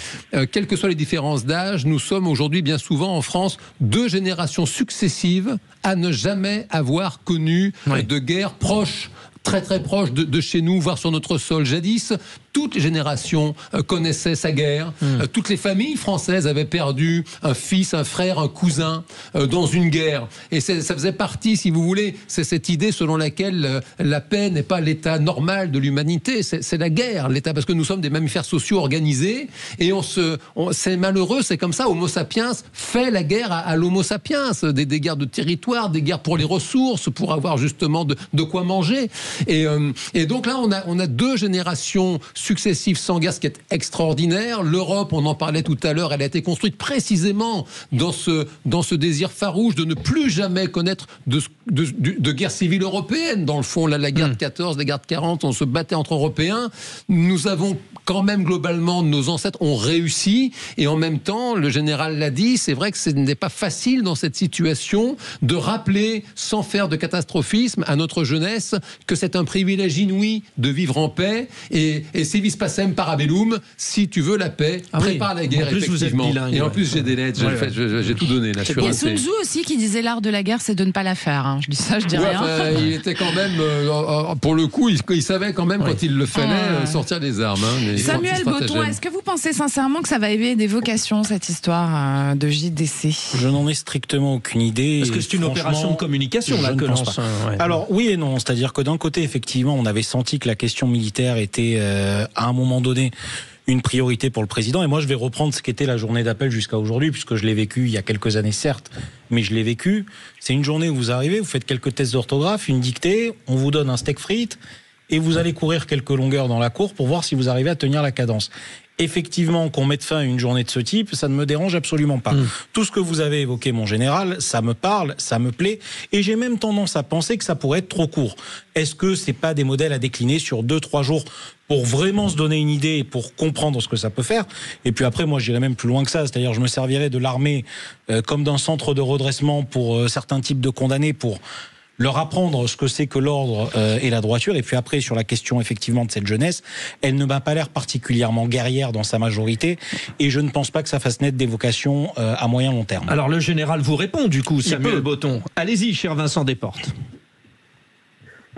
quelles que soient les différences d'âge, nous sommes aujourd'hui bien souvent en France 2 générations successives à ne jamais avoir connu de guerre proche, très très proche de chez nous, voire sur notre sol. Jadis, toutes les générations connaissaient sa guerre. Toutes les familles françaises avaient perdu un fils, un frère, un cousin dans une guerre. Et ça faisait partie, si vous voulez, c'est cette idée selon laquelle la paix n'est pas l'état normal de l'humanité, c'est la guerre, l'état, parce que nous sommes des mammifères sociaux organisés et c'est malheureux, c'est comme ça. Homo sapiens fait la guerre à l'homo sapiens, des guerres de territoire, des guerres pour les ressources, pour avoir justement de quoi manger. Et donc là, on a 2 générations successives sans guerre, ce qui est extraordinaire. L'Europe, on en parlait tout à l'heure, elle a été construite précisément dans ce désir farouche de ne plus jamais connaître de guerre civile européenne. Dans le fond, la guerre de 14, la guerre de 40, on se battait entre Européens. Nous avons quand même globalement, nos ancêtres ont réussi, et en même temps, le général l'a dit, c'est vrai que ce n'est pas facile dans cette situation de rappeler, sans faire de catastrophisme, à notre jeunesse que c'est un privilège inouï de vivre en paix, et si vis pacem parabellum, si tu veux la paix, prépare la guerre, effectivement. Et en plus, j'ai des lettres, j'ai tout donné. Là, il y a Sun Tzu aussi qui disait l'art de la guerre, c'est de ne pas la faire. Je dis ça, je dis rien. Il était quand même, pour le coup, il savait quand même quand il le fallait sortir des armes. Samuel Botton, est-ce que vous pensez sincèrement que ça va éveiller des vocations, cette histoire de JDC ? Je n'en ai strictement aucune idée. Parce que c'est une opération de communication là que lance. Alors oui et non, c'est-à-dire que d'un côté, effectivement, on avait senti que la question militaire était à un moment donné une priorité pour le président. Et moi, je vais reprendre ce qu'était la journée d'appel jusqu'à aujourd'hui, puisque je l'ai vécu il y a quelques années, certes, mais je l'ai vécu. C'est une journée où vous arrivez, vous faites quelques tests d'orthographe, une dictée, on vous donne un steak frites, et vous allez courir quelques longueurs dans la cour pour voir si vous arrivez à tenir la cadence. Effectivement, qu'on mette fin à une journée de ce type, ça ne me dérange absolument pas. Tout ce que vous avez évoqué, mon général, ça me parle, ça me plaît, et j'ai même tendance à penser que ça pourrait être trop court. Est-ce que c'est pas des modèles à décliner sur 2-3 jours pour vraiment se donner une idée et pour comprendre ce que ça peut faire? Et puis après, moi, j'irais même plus loin que ça, c'est-à-dire je me servirais de l'armée comme d'un centre de redressement pour certains types de condamnés, pour leur apprendre ce que c'est que l'ordre et la droiture. Et puis après, sur la question effectivement de cette jeunesse, elle ne m'a pas l'air particulièrement guerrière dans sa majorité, et je ne pense pas que ça fasse naître des vocations à moyen long terme. Alors le général vous répond du coup, Samuel Botton. Allez-y, cher Vincent Desportes.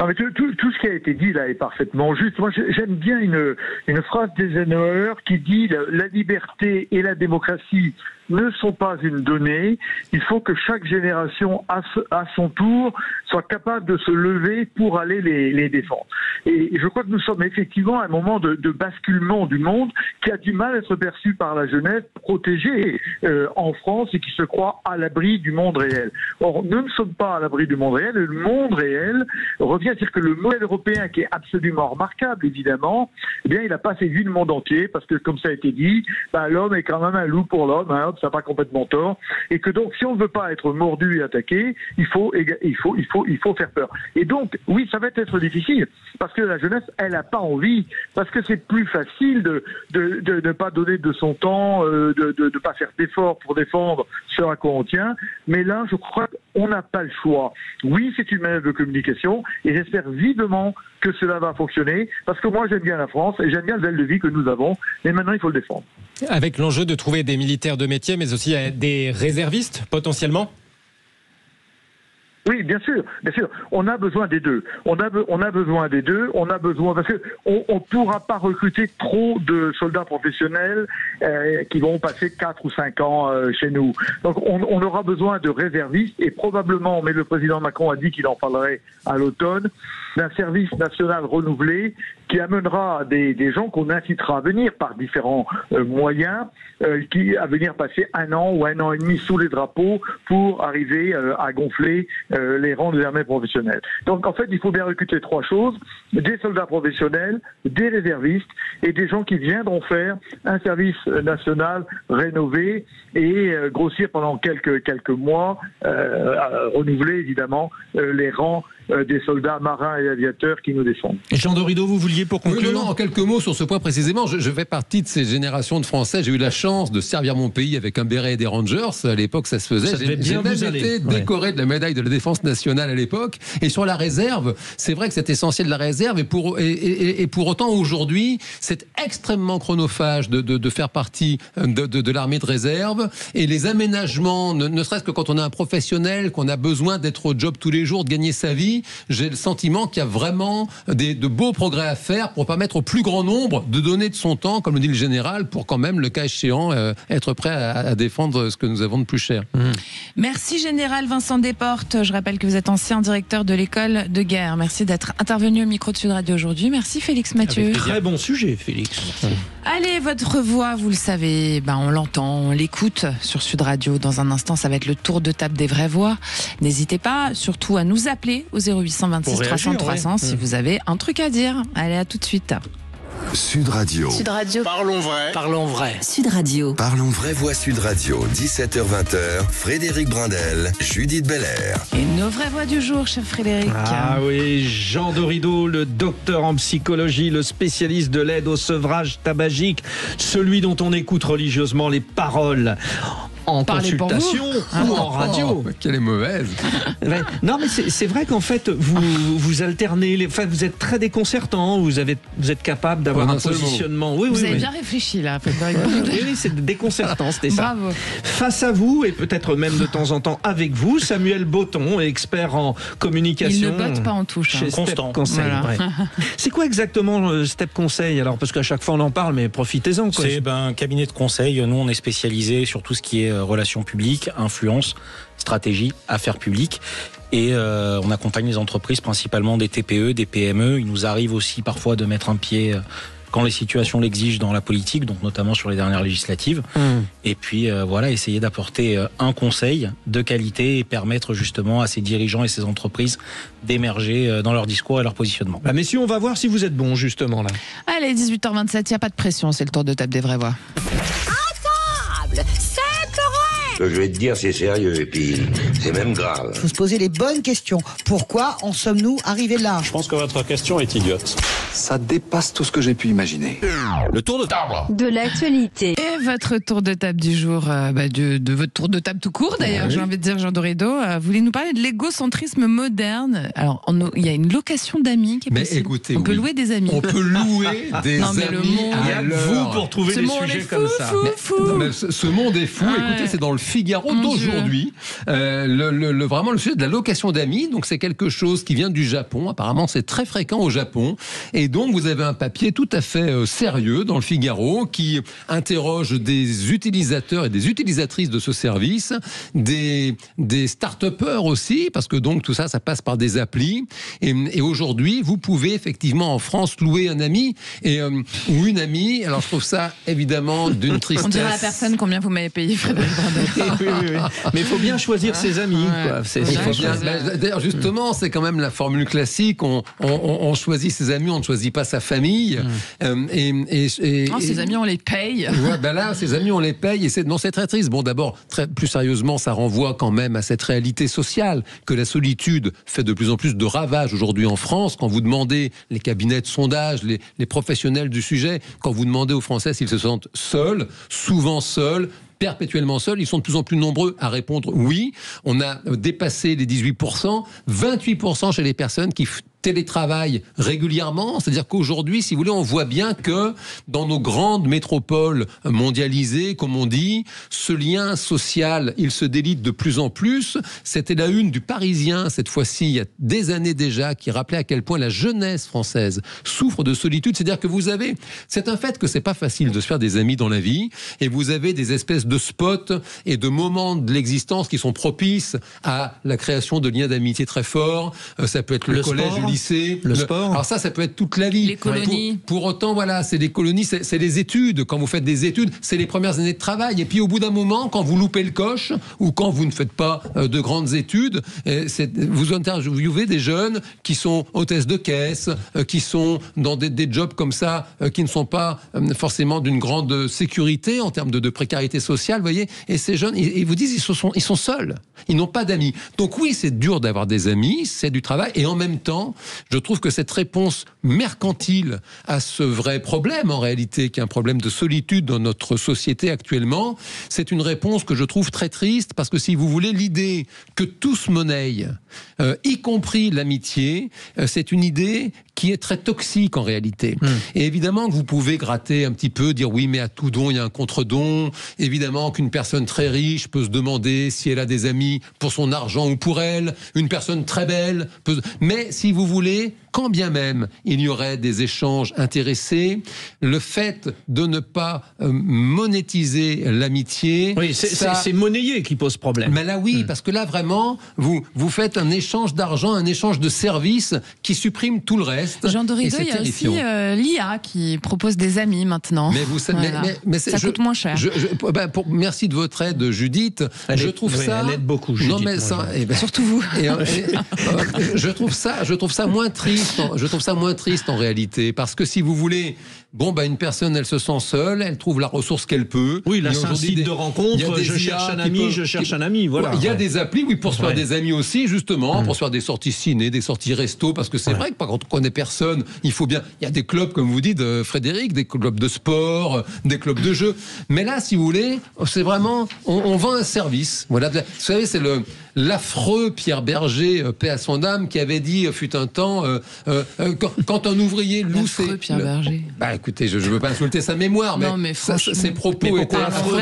Non, mais tout ce qui a été dit là est parfaitement juste. Moi, j'aime bien une phrase d'Eisenhower qui dit la liberté et la démocratie ne sont pas une donnée. Il faut que chaque génération, à son tour, soit capable de se lever pour aller les défendre. Et je crois que nous sommes effectivement à un moment de basculement du monde qui a du mal à être perçu par la jeunesse protégée en France et qui se croit à l'abri du monde réel. Or, nous ne sommes pas à l'abri du monde réel. Le monde réel revient américain. C'est-à-dire que le modèle européen, qui est absolument remarquable, évidemment, eh bien, il n'a pas séduit le monde entier, parce que, comme ça a été dit, l'homme est quand même un loup pour l'homme, hein, ça n'a pas complètement tort, et que donc, si on ne veut pas être mordu et attaqué, il faut faire peur. Et donc, oui, ça va être difficile, parce que la jeunesse, elle n'a pas envie, parce que c'est plus facile de ne pas donner de son temps, de ne pas faire d'efforts pour défendre ce à quoi on tient, mais là, je crois qu'on n'a pas le choix. Oui, c'est une manière de communication, et j'espère vivement que cela va fonctionner, parce que moi, j'aime bien la France, et j'aime bien le modèle de vie que nous avons, mais maintenant, il faut le défendre. Avec l'enjeu de trouver des militaires de métier, mais aussi des réservistes, potentiellement ? Oui, bien sûr. On a besoin des deux. On a besoin parce que on pourra pas recruter trop de soldats professionnels qui vont passer 4 ou 5 ans chez nous. Donc on aura besoin de réservistes et probablement, mais le président Macron a dit qu'il en parlerait à l'automne, d'un service national renouvelé qui amènera des gens qu'on incitera à venir par différents moyens, à venir passer 1 an ou 1 an et demi sous les drapeaux pour arriver à gonfler les rangs des armées professionnelles. Donc en fait, il faut bien recruter 3 choses, des soldats professionnels, des réservistes et des gens qui viendront faire un service national rénové et grossir pendant quelques mois, renouveler évidemment les rangs des soldats marins et aviateurs qui nous défendent. Jean Dorido, vous vouliez pour conclure ? Non, en quelques mots sur ce point précisément. Je fais partie de ces générations de Français. J'ai eu la chance de servir mon pays avec un béret et des Rangers. À l'époque, ça se faisait. J'ai même été décoré de la médaille de la défense nationale à l'époque. Et sur la réserve, c'est vrai que c'est essentiel de la réserve. Et pour autant, aujourd'hui, c'est extrêmement chronophage de faire partie de l'armée de réserve. Et les aménagements, ne serait-ce que quand on a un professionnel, qu'on a besoin d'être au job tous les jours, de gagner sa vie, j'ai le sentiment qu'il y a vraiment de beaux progrès à faire pour permettre au plus grand nombre de donner de son temps, comme le dit le général, pour quand même, le cas échéant, être prêt à défendre ce que nous avons de plus cher. Merci Général Vincent Desportes. Je rappelle que vous êtes ancien directeur de l'école de guerre. Merci d'être intervenu au micro de Sud Radio aujourd'hui. Merci Félix Mathieu. Très bon sujet, Félix. Allez, votre voix, vous le savez, on l'entend, on l'écoute sur Sud Radio. Dans un instant, ça va être le tour de table des vraies voix. N'hésitez pas, surtout, à nous appeler au 0826 300 300 si vous avez un truc à dire. Allez, à tout de suite. Sud Radio. Sud Radio. Parlons vrai. Parlons vrai. Sud Radio. Parlons vrai, voix Sud Radio. 17h-20h. Frédéric Brindel, Judith Belair. Et nos vraies voix du jour, chef Frédéric. Ah oui, Jean Dorido, le docteur en psychologie, le spécialiste de l'aide au sevrage tabagique, celui dont on écoute religieusement les paroles en consultation ou en radio. Quelle est mauvaise. Non, mais c'est vrai qu'en fait, vous alternez, vous êtes très déconcertant, vous êtes capable d'avoir un positionnement. Vous avez bien réfléchi là. Oui, c'est déconcertant, c'était ça. Bravo. Face à vous, et peut-être même de temps en temps avec vous, Samuel Botton, expert en communication. Il ne botte pas en touche. Chez Step Conseil. Voilà. C'est quoi exactement Step Conseil ? Alors, parce qu'à chaque fois on en parle, mais profitez-en. C'est un cabinet de conseil. Nous, on est spécialisé sur tout ce qui est relations publiques, influence, stratégie, affaires publiques. Et on accompagne les entreprises, principalement des TPE, des PME. Il nous arrive aussi parfois de mettre un pied quand les situations l'exigent dans la politique, donc notamment sur les dernières législatives. Et puis essayer d'apporter un conseil de qualité et permettre justement à ces dirigeants et ces entreprises d'émerger dans leur discours et leur positionnement. Messieurs, on va voir si vous êtes bons justement là. Allez, 18h27, il n'y a pas de pression, c'est le tour de table des vraies voix. Je vais te dire, c'est sérieux, et puis c'est même grave. Il faut se poser les bonnes questions. Pourquoi en sommes-nous arrivés là ? Je pense que votre question est idiote. Ça dépasse tout ce que j'ai pu imaginer. Le tour de table de l'actualité. Et votre tour de table du jour, de votre tour de table tout court d'ailleurs, j'ai envie de dire, Jean Dorido, vous voulez nous parler de l'égocentrisme moderne. Alors, il y a une location d'amis qui est possible. Écoutez, on peut louer des amis. On peut louer des amis. Il y a vous pour trouver des sujets comme ça. Ce monde est fou. Écoutez, c'est dans le Figaro d'aujourd'hui. Vraiment le sujet de la location d'amis. Donc, c'est quelque chose qui vient du Japon. Apparemment, c'est très fréquent au Japon. Et donc, vous avez un papier tout à fait sérieux dans le Figaro qui interroge interroge des utilisateurs et des utilisatrices de ce service, des start-upers aussi, parce que donc tout ça passe par des applis. Et aujourd'hui, vous pouvez effectivement en France louer un ami ou une amie. Alors je trouve ça évidemment d'une tristesse. On dirait à la personne combien vous m'avez payé, Frédéric Brandel. Oui. Mais il faut bien choisir ses amis. Quoi. D'ailleurs, justement, c'est quand même la formule classique. On choisit ses amis, on ne choisit pas sa famille. Ses amis, on les paye. Ouais, là, ses amis, on les paye. Et c'est très triste. Bon, d'abord, plus sérieusement, ça renvoie quand même à cette réalité sociale que la solitude fait de plus en plus de ravages aujourd'hui en France. Quand vous demandez, les cabinets de sondage, les professionnels du sujet, quand vous demandez aux Français s'ils se sentent seuls, souvent seuls, perpétuellement seuls, ils sont de plus en plus nombreux à répondre oui. On a dépassé les 18%, 28% chez les personnes qui télétravaillent régulièrement, c'est-à-dire qu'aujourd'hui, si vous voulez, on voit bien que dans nos grandes métropoles mondialisées, comme on dit, ce lien social, il se délite de plus en plus. C'était la une du Parisien, cette fois-ci, il y a des années déjà, qui rappelait à quel point la jeunesse française souffre de solitude. C'est-à-dire que c'est un fait que c'est pas facile de se faire des amis dans la vie, et vous avez des espèces de spots et de moments de l'existence qui sont propices à la création de liens d'amitié très forts. Ça peut être le collège, le lycée, le sport. Alors ça peut être toute la vie. Les colonies. Pour autant, voilà, c'est des colonies, c'est les études. Quand vous faites des études, c'est les premières années de travail. Et puis au bout d'un moment, quand vous loupez le coche, ou quand vous ne faites pas de grandes études, vous interviewez des jeunes qui sont hôtesses de caisse, qui sont dans des jobs comme ça, qui ne sont pas forcément d'une grande sécurité en termes de précarité sociale, vous voyez. Et ces jeunes, ils vous disent, ils sont seuls. Ils n'ont pas d'amis. Donc oui, c'est dur d'avoir des amis, c'est du travail. Et en même temps, je trouve que cette réponse mercantile à ce vrai problème, en réalité, qui est un problème de solitude dans notre société actuellement, c'est une réponse que je trouve très triste, parce que si vous voulez, l'idée que tout se monnaie, y compris l'amitié, c'est une idée qui est très toxique en réalité. Et évidemment que vous pouvez gratter un petit peu, dire oui, mais à tout don, il y a un contre-don. Évidemment qu'une personne très riche peut se demander si elle a des amis pour son argent ou pour elle. Une personne très belle peut... Mais si vous voulez, quand bien même il y aurait des échanges intéressés, le fait de ne pas monétiser l'amitié... Oui, c'est monnayer qui pose problème. Mais là, oui, parce que là, vraiment, vous faites un échange d'argent, un échange de services qui supprime tout le reste. Jean Dorido, il y a aussi l'IA qui propose des amis maintenant. Mais vous savez, voilà. mais ça coûte moins cher. Merci de votre aide, Judith. Elle aide beaucoup, Judith. Non, mais surtout vous. Je trouve ça moins triste. Je trouve ça moins triste en réalité, parce que si vous voulez, une personne, elle se sent seule, elle trouve la ressource qu'elle peut. Oui, là, c'est un site de rencontre. Je cherche un ami, je cherche un ami. Voilà. Il y a des applis, oui, pour se faire des amis aussi, justement, pour se faire des sorties ciné, des sorties resto, parce que c'est vrai que quand on connaît personne, il faut bien. Il y a des clubs, comme vous dites, Frédéric, des clubs de sport, des clubs de jeux. Mais là, si vous voulez, c'est vraiment, on vend un service. Voilà. Vous savez, c'est l'affreux Pierre Berger, paix à son âme, qui avait dit, fut un temps, quand un ouvrier loue ses... Pierre Berger. Écoutez, je ne veux pas insulter sa mémoire, mais ses propos étaient affreux.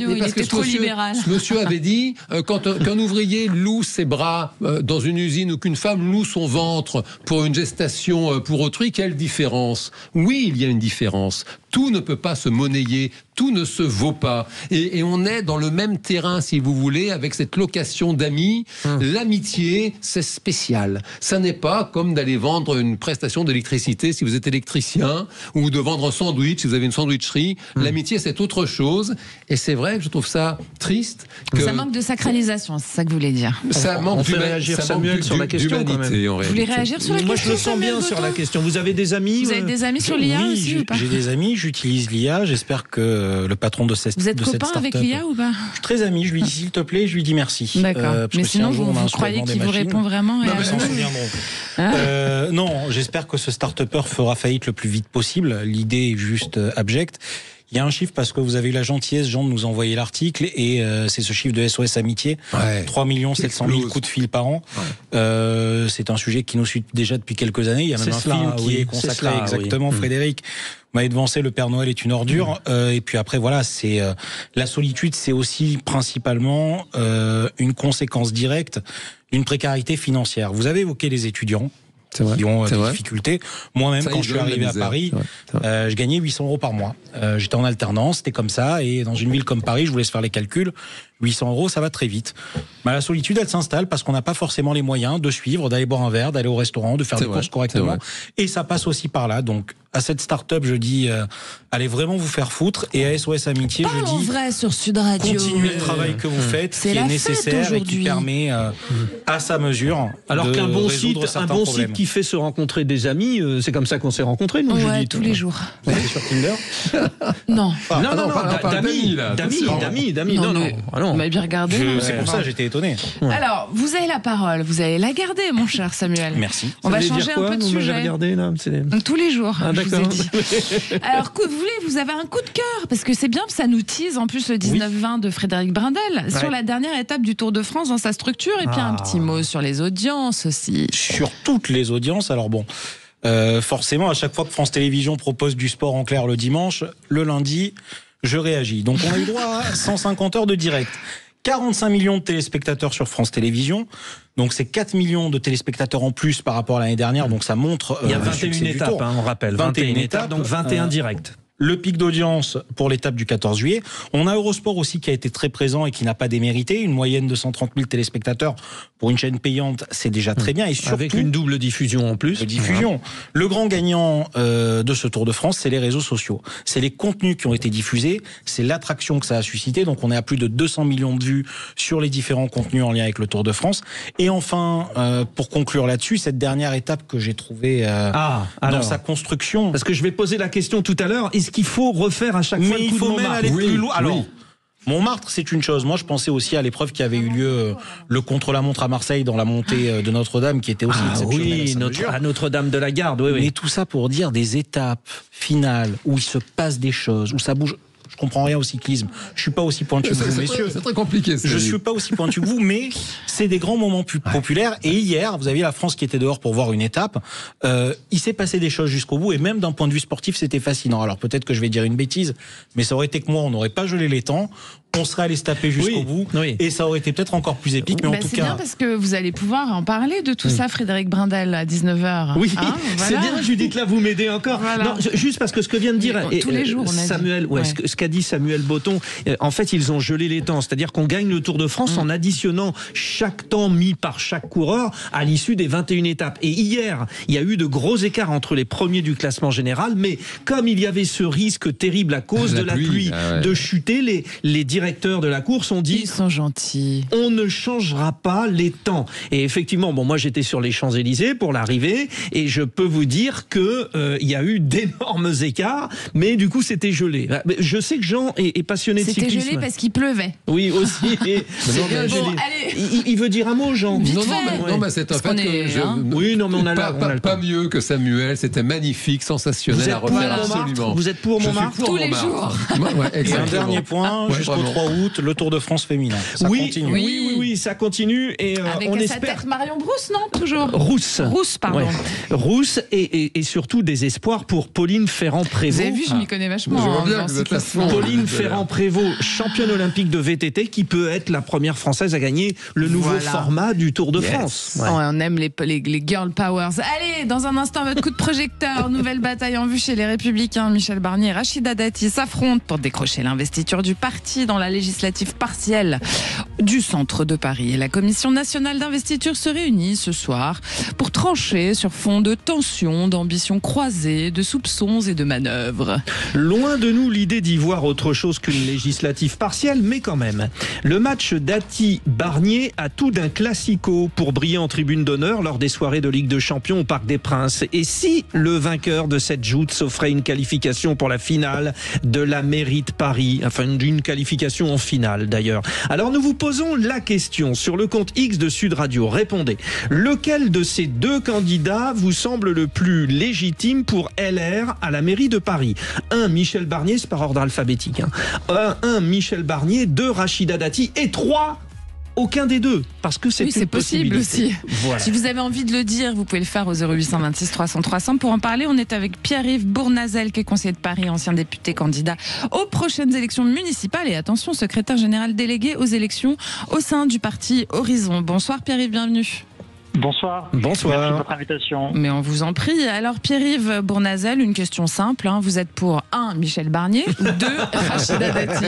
Il était trop libéral. Ce monsieur avait dit, quand un ouvrier loue ses bras dans une usine, ou qu'une femme loue son ventre pour une gestation pour autrui, quelle différence? Oui, il y a une différence. Tout ne peut pas se monnayer, tout ne se vaut pas. Et on est dans le même terrain, si vous voulez, avec cette location d'amis. L'amitié, c'est spécial. Ça n'est pas comme d'aller vendre une prestation d'électricité si vous êtes électricien, ou de vendre un sandwich si vous avez une sandwicherie. L'amitié, c'est autre chose. Et c'est vrai que je trouve ça triste. Ça manque de sacralisation, c'est ça que vous voulez dire. Ça manque Samuel, sur la question, quand même. Vous voulez réagir sur la question? Moi, je le sens bien sur la question. Vous avez des amis? Vous avez des amis sur l'IA aussi ou pas? J'ai des amis, j'utilise l'IA. J'espère que le patron de cette start-up... Vous êtes copain avec l'IA ou pas? Je suis très ami. Je lui dis s'il te plaît, je lui dis merci. D'accord. Mais sinon, vous croyez qu'il vous répond vraiment? Non, mais s'en souviendront. Non, j'espère que ce start-upper fera faillite le plus vite possible. L'idée est juste abjecte. Il y a un chiffre, parce que vous avez eu la gentillesse, Jean, de nous envoyer l'article, et c'est ce chiffre de SOS Amitié, 3 700 000 coups de fil par an. C'est un sujet qui nous suit déjà depuis quelques années. Il y a même un film qui est consacré exactement, Frédéric. Vous m'avez devancé, Le Père Noël est une ordure. Et puis après, voilà, c'est la solitude, c'est aussi principalement une conséquence directe d'une précarité financière. Vous avez évoqué les étudiants. qui ont des difficultés. Moi-même, quand je suis arrivé à Paris, je gagnais 800 € par mois. J'étais en alternance, c'était comme ça, et dans une ville comme Paris, je vous laisse faire les calculs, 800 €, ça va très vite. Mais la solitude, elle s'installe parce qu'on n'a pas forcément les moyens de suivre, d'aller boire un verre, d'aller au restaurant, de faire des courses correctement. Et ça passe aussi par là. Donc, à cette start-up, je dis, allez vraiment vous faire foutre. Et à SOS Amitié, je dis, vrai sur Sud Radio. Continuez le travail que vous faites, qui est nécessaire et qui permet, à sa mesure, alors de qu'un bon résoudre site, certains problèmes. Qui fait se rencontrer des amis, c'est comme ça qu'on s'est rencontrés, nous, Judith. Tous les jours. Vous êtes sur Tinder? Non. D'amis. On m'a bien regardé. C'est pour ça, j'étais étonné. Alors, vous avez la parole, vous allez la garder, mon cher Samuel. Merci. On va changer un peu de sujet. Regardé, là, tous les jours. Ah, d'accord. Alors, vous avez un coup de cœur, parce que c'est bien, ça nous tease en plus le 19-20 de Frédéric Brindel, sur la dernière étape du Tour de France dans sa structure, et puis un petit mot sur les audiences aussi. Sur toutes les audiences, alors bon, forcément, à chaque fois que France Télévisions propose du sport en clair le dimanche, le lundi, je réagis. Donc on a eu droit à 150 heures de direct. 45 millions de téléspectateurs sur France Télévisions. Donc c'est 4 millions de téléspectateurs en plus par rapport à l'année dernière. Donc ça montre... il y a 21 étapes, on rappelle. 21 étapes, donc 21 directs. Le pic d'audience pour l'étape du 14 juillet. On a Eurosport aussi qui a été très présent et qui n'a pas démérité. Une moyenne de 130 000 téléspectateurs pour une chaîne payante, c'est déjà très bien. Et surtout, avec une double diffusion en plus. Le grand gagnant de ce Tour de France, c'est les réseaux sociaux. C'est les contenus qui ont été diffusés, c'est l'attraction que ça a suscité. Donc on est à plus de 200 millions de vues sur les différents contenus en lien avec le Tour de France. Et enfin, pour conclure là-dessus, cette dernière étape que j'ai trouvée dans sa construction. Parce que je vais poser la question tout à l'heure. Est-ce qu'il faut refaire à chaque fois le coup de Montmartre? Mais il faut même aller plus loin. Alors, Montmartre, c'est une chose. Moi, je pensais aussi à l'épreuve qui avait eu lieu, le contre-la-montre à Marseille, dans la montée de Notre-Dame, qui était aussi exceptionnelle. À Notre-Dame de la Garde, Mais tout ça pour dire des étapes finales où il se passe des choses, où ça bouge. Je comprends rien au cyclisme. Je suis pas aussi pointu que vous, messieurs. C'est très compliqué. Je suis pas aussi pointu que vous, mais c'est des grands moments plus populaires. Et hier, vous aviez la France qui était dehors pour voir une étape. Il s'est passé des choses jusqu'au bout, et même d'un point de vue sportif, c'était fascinant. Alors peut-être que je vais dire une bêtise, mais ça aurait été que moi, on n'aurait pas gelé les temps. On serait allé se taper jusqu'au bout, et ça aurait été peut-être encore plus épique. Mais en tout cas, c'est bien parce que vous allez pouvoir en parler de tout ça, Frédéric Brindel, à 19h. Oui, c'est bien, Judith, là, vous m'aidez encore. Non, juste parce que ce que vient de dire tous les jours, Samuel, ce qu'a dit Samuel Botton, en fait, ils ont gelé les temps. C'est-à-dire qu'on gagne le Tour de France en additionnant chaque temps mis par chaque coureur à l'issue des 21 étapes. Et hier, il y a eu de gros écarts entre les premiers du classement général, mais comme il y avait ce risque terrible à cause de la pluie de chuter, les directeurs de la course ont dit, ils sont gentils, on ne changera pas les temps. Et effectivement, moi j'étais sur les Champs-Élysées pour l'arrivée, et je peux vous dire que il y a eu d'énormes écarts, mais du coup c'était gelé. Je sais que Jean est passionné de cyclisme. C'était gelé parce qu'il pleuvait. Oui, aussi. Il veut dire un mot, Jean? Non, mais c'est un fait que oui, non, mais on a pas mieux que Samuel. C'était magnifique, sensationnel à refaire absolument. Vous êtes pour Montmartre? Tous les jours. Et un dernier point, jusqu'au 3 août, le Tour de France féminin. Ça continue. Oui, ça continue. Et avec on sa espère... tête Marion Brousse, non? Toujours Rousse, pardon. Rousse, et surtout des espoirs pour Pauline Ferrand-Prévot. Vous avez vu, je m'y connais vachement. Pauline Ferrand-Prévôt, championne olympique de VTT, qui peut être la première Française à gagner le nouveau format du Tour de France. On aime les girl powers. Allez, dans un instant, votre coup de projecteur. Nouvelle bataille en vue chez les Républicains. Michel Barnier et Rachida Dati s'affrontent pour décrocher l'investiture du parti dans la législative partielle du centre de Paris. Et la Commission nationale d'investiture se réunit ce soir pour trancher sur fond de tensions, d'ambitions croisées, de soupçons et de manœuvres. Loin de nous l'idée d'y voir autre chose qu'une législative partielle, mais quand même. Le match Dati-Barnier a tout d'un classico pour briller en tribune d'honneur lors des soirées de Ligue des Champions au Parc des Princes. Et si le vainqueur de cette joute s'offrait une qualification pour la finale de la mairie de Paris, enfin une qualification en finale d'ailleurs. Alors nous vous posons la question sur le compte X de Sud Radio. Répondez. Lequel de ces deux candidats vous semble le plus légitime pour LR à la mairie de Paris? 1. Michel Barnier, c'est par ordre alphabétique. 1. Michel Barnier, 2. Rachida Dati, et 3. Aucun des deux, parce que c'est une possible aussi. Voilà. Si vous avez envie de le dire, vous pouvez le faire au 0826 300 300. Pour en parler, on est avec Pierre-Yves Bournazel, qui est conseiller de Paris, ancien député candidat aux prochaines élections municipales et attention, secrétaire général délégué aux élections au sein du parti Horizon. Bonsoir Pierre-Yves, bienvenue. Bonsoir. Bonsoir. Merci de votre invitation. Mais on vous en prie. Alors Pierre-Yves Bournazel, une question simple. Vous êtes pour 1. Michel Barnier ou 2. Rachida Dati?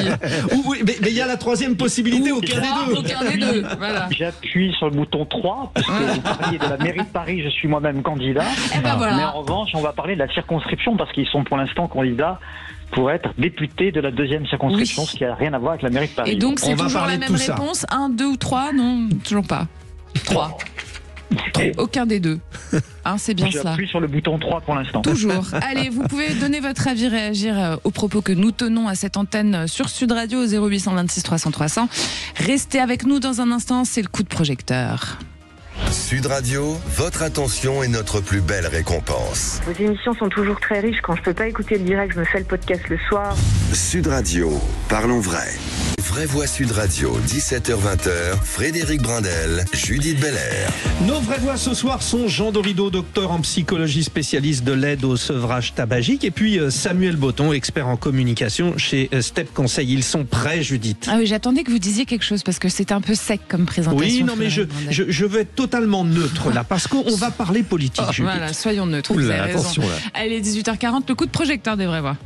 Oui, mais il y a la troisième possibilité, aucun des deux. Aucun des deux, voilà. J'appuie sur le bouton 3 parce que vous parliez de la mairie de Paris, je suis moi-même candidat. Voilà. Mais en revanche, on va parler de la circonscription parce qu'ils sont pour l'instant candidats pour être députés de la 2e circonscription, ce qui n'a rien à voir avec la mairie de Paris. Et donc c'est toujours la même réponse? 1, 2 ou 3? Non, toujours pas. 3. Aucun des deux. C'est bien cela. J'appuie sur le bouton 3 pour l'instant. Toujours. Allez, vous pouvez donner votre avis, réagir aux propos que nous tenons à cette antenne sur Sud Radio au 0826 300 300. Restez avec nous dans un instant, c'est le coup de projecteur. Sud Radio, votre attention est notre plus belle récompense. Vos émissions sont toujours très riches. Quand je peux pas écouter le direct, je me fais le podcast le soir. Sud Radio, parlons vrai. Vraie Voix Sud Radio, 17h-20h, Frédéric Brindel, Judith Belair. Nos vraies voix ce soir sont Jean Dorido, docteur en psychologie, spécialiste de l'aide au sevrage tabagique, et puis Samuel Botton, expert en communication chez Step Conseil. Ils sont prêts, Judith? Ah oui, j'attendais que vous disiez quelque chose parce que c'est un peu sec comme présentation. Oui, non, mais je veux être totalement neutre là, parce qu'on va parler politique, Judith. Voilà, soyons neutres. Oula, attention là. Allez, 18h40, le coup de projecteur des vraies voix.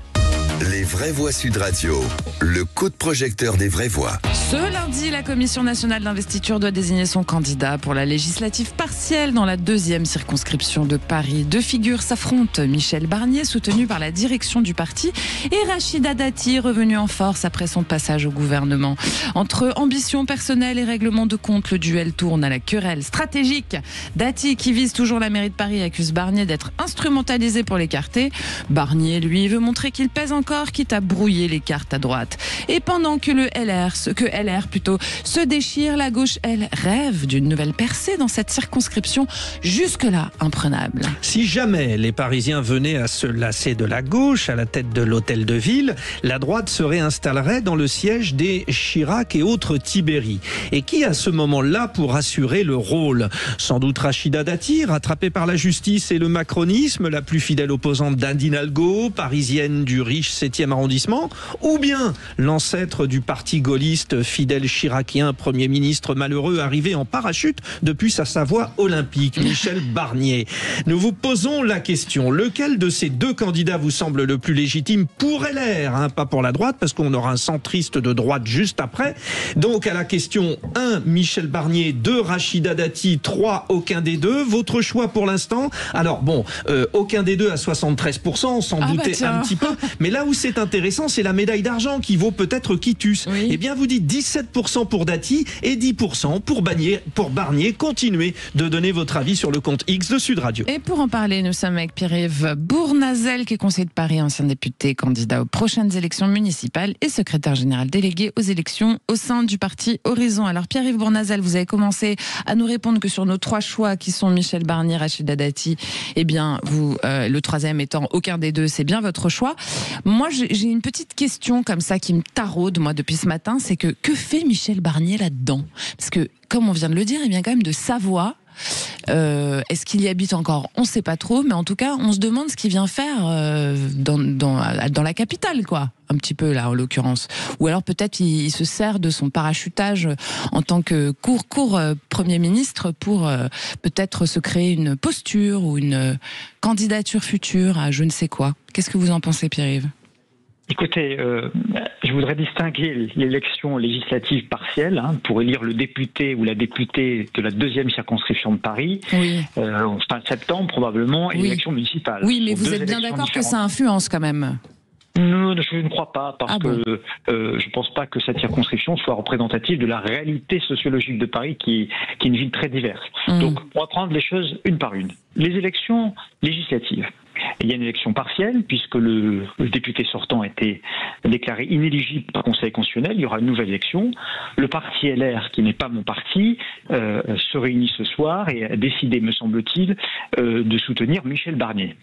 Les vraies voix Sud Radio, le coup de projecteur des vraies voix. Ce lundi, la Commission nationale d'investiture doit désigner son candidat pour la législative partielle dans la 2e circonscription de Paris. Deux figures s'affrontent. Michel Barnier, soutenu par la direction du parti, et Rachida Dati, revenu en force après son passage au gouvernement. Entre ambition personnelle et règlement de compte, le duel tourne à la querelle stratégique. Dati, qui vise toujours la mairie de Paris, accuse Barnier d'être instrumentalisé pour l'écarter. Barnier, lui, veut montrer qu'il pèse encore, quitte à brouiller les cartes à droite. Et pendant que LR se déchire, la gauche, elle, rêve d'une nouvelle percée dans cette circonscription jusque-là imprenable. Si jamais les Parisiens venaient à se lasser de la gauche à la tête de l'hôtel de ville, la droite se réinstallerait dans le siège des Chirac et autres Tibéri. Et qui à ce moment-là pour assurer le rôle? Sans doute Rachida Dati, rattrapée par la justice et le macronisme, la plus fidèle opposante d'Anne Hidalgo, parisienne du riche 7e arrondissement, ou bien l'ancêtre du parti gaulliste fidèle chiracien, Premier ministre malheureux arrivé en parachute depuis sa Savoie olympique, Michel Barnier. Nous vous posons la question, lequel de ces deux candidats vous semble le plus légitime pour LR, pas pour la droite, parce qu'on aura un centriste de droite juste après. Donc à la question 1, Michel Barnier, 2, Rachida Dati, 3, aucun des deux. Votre choix pour l'instant? Alors bon, aucun des deux à 73%, on s'en doutait un petit peu, mais là où c'est intéressant, c'est la médaille d'argent qui vaut peut-être quitus. Oui. Eh bien, vous dites 17% pour Dati et 10% pour Barnier. Continuez de donner votre avis sur le compte X de Sud Radio. Et pour en parler, nous sommes avec Pierre-Yves Bournazel, qui est conseiller de Paris, ancien député, candidat aux prochaines élections municipales et secrétaire général délégué aux élections au sein du parti Horizon. Alors Pierre-Yves Bournazel, vous avez commencé à nous répondre que sur nos 3 choix qui sont Michel Barnier, Rachida Dati, eh bien, le 3e étant aucun des deux, c'est bien votre choix. Moi, j'ai une petite question comme ça qui me taraude, moi, depuis ce matin, c'est que fait Michel Barnier là-dedans? Parce que, comme on vient de le dire, il vient quand même de Savoie. Est-ce qu'il y habite encore? On ne sait pas trop, mais en tout cas, on se demande ce qu'il vient faire dans la capitale, quoi. Un petit peu, là, en l'occurrence. Ou alors, peut-être, il se sert de son parachutage en tant que court Premier ministre pour peut-être se créer une posture ou une candidature future à je ne sais quoi. Qu'est-ce que vous en pensez, Pierre-Yves? Écoutez, je voudrais distinguer l'élection législative partielle pour élire le député ou la députée de la 2e circonscription de Paris, fin septembre probablement, et l'élection municipale. Oui, mais vous êtes bien d'accord que ça influence quand même? Non, je ne crois pas, parce que je ne pense pas que cette circonscription soit représentative de la réalité sociologique de Paris, qui est une ville très diverse. Donc, on va prendre les choses une par une. Les élections législatives. Il y a une élection partielle, puisque le député sortant a été déclaré inéligible par le Conseil constitutionnel. Il y aura une nouvelle élection. Le parti LR, qui n'est pas mon parti, se réunit ce soir et a décidé, me semble-t-il, de soutenir Michel Barnier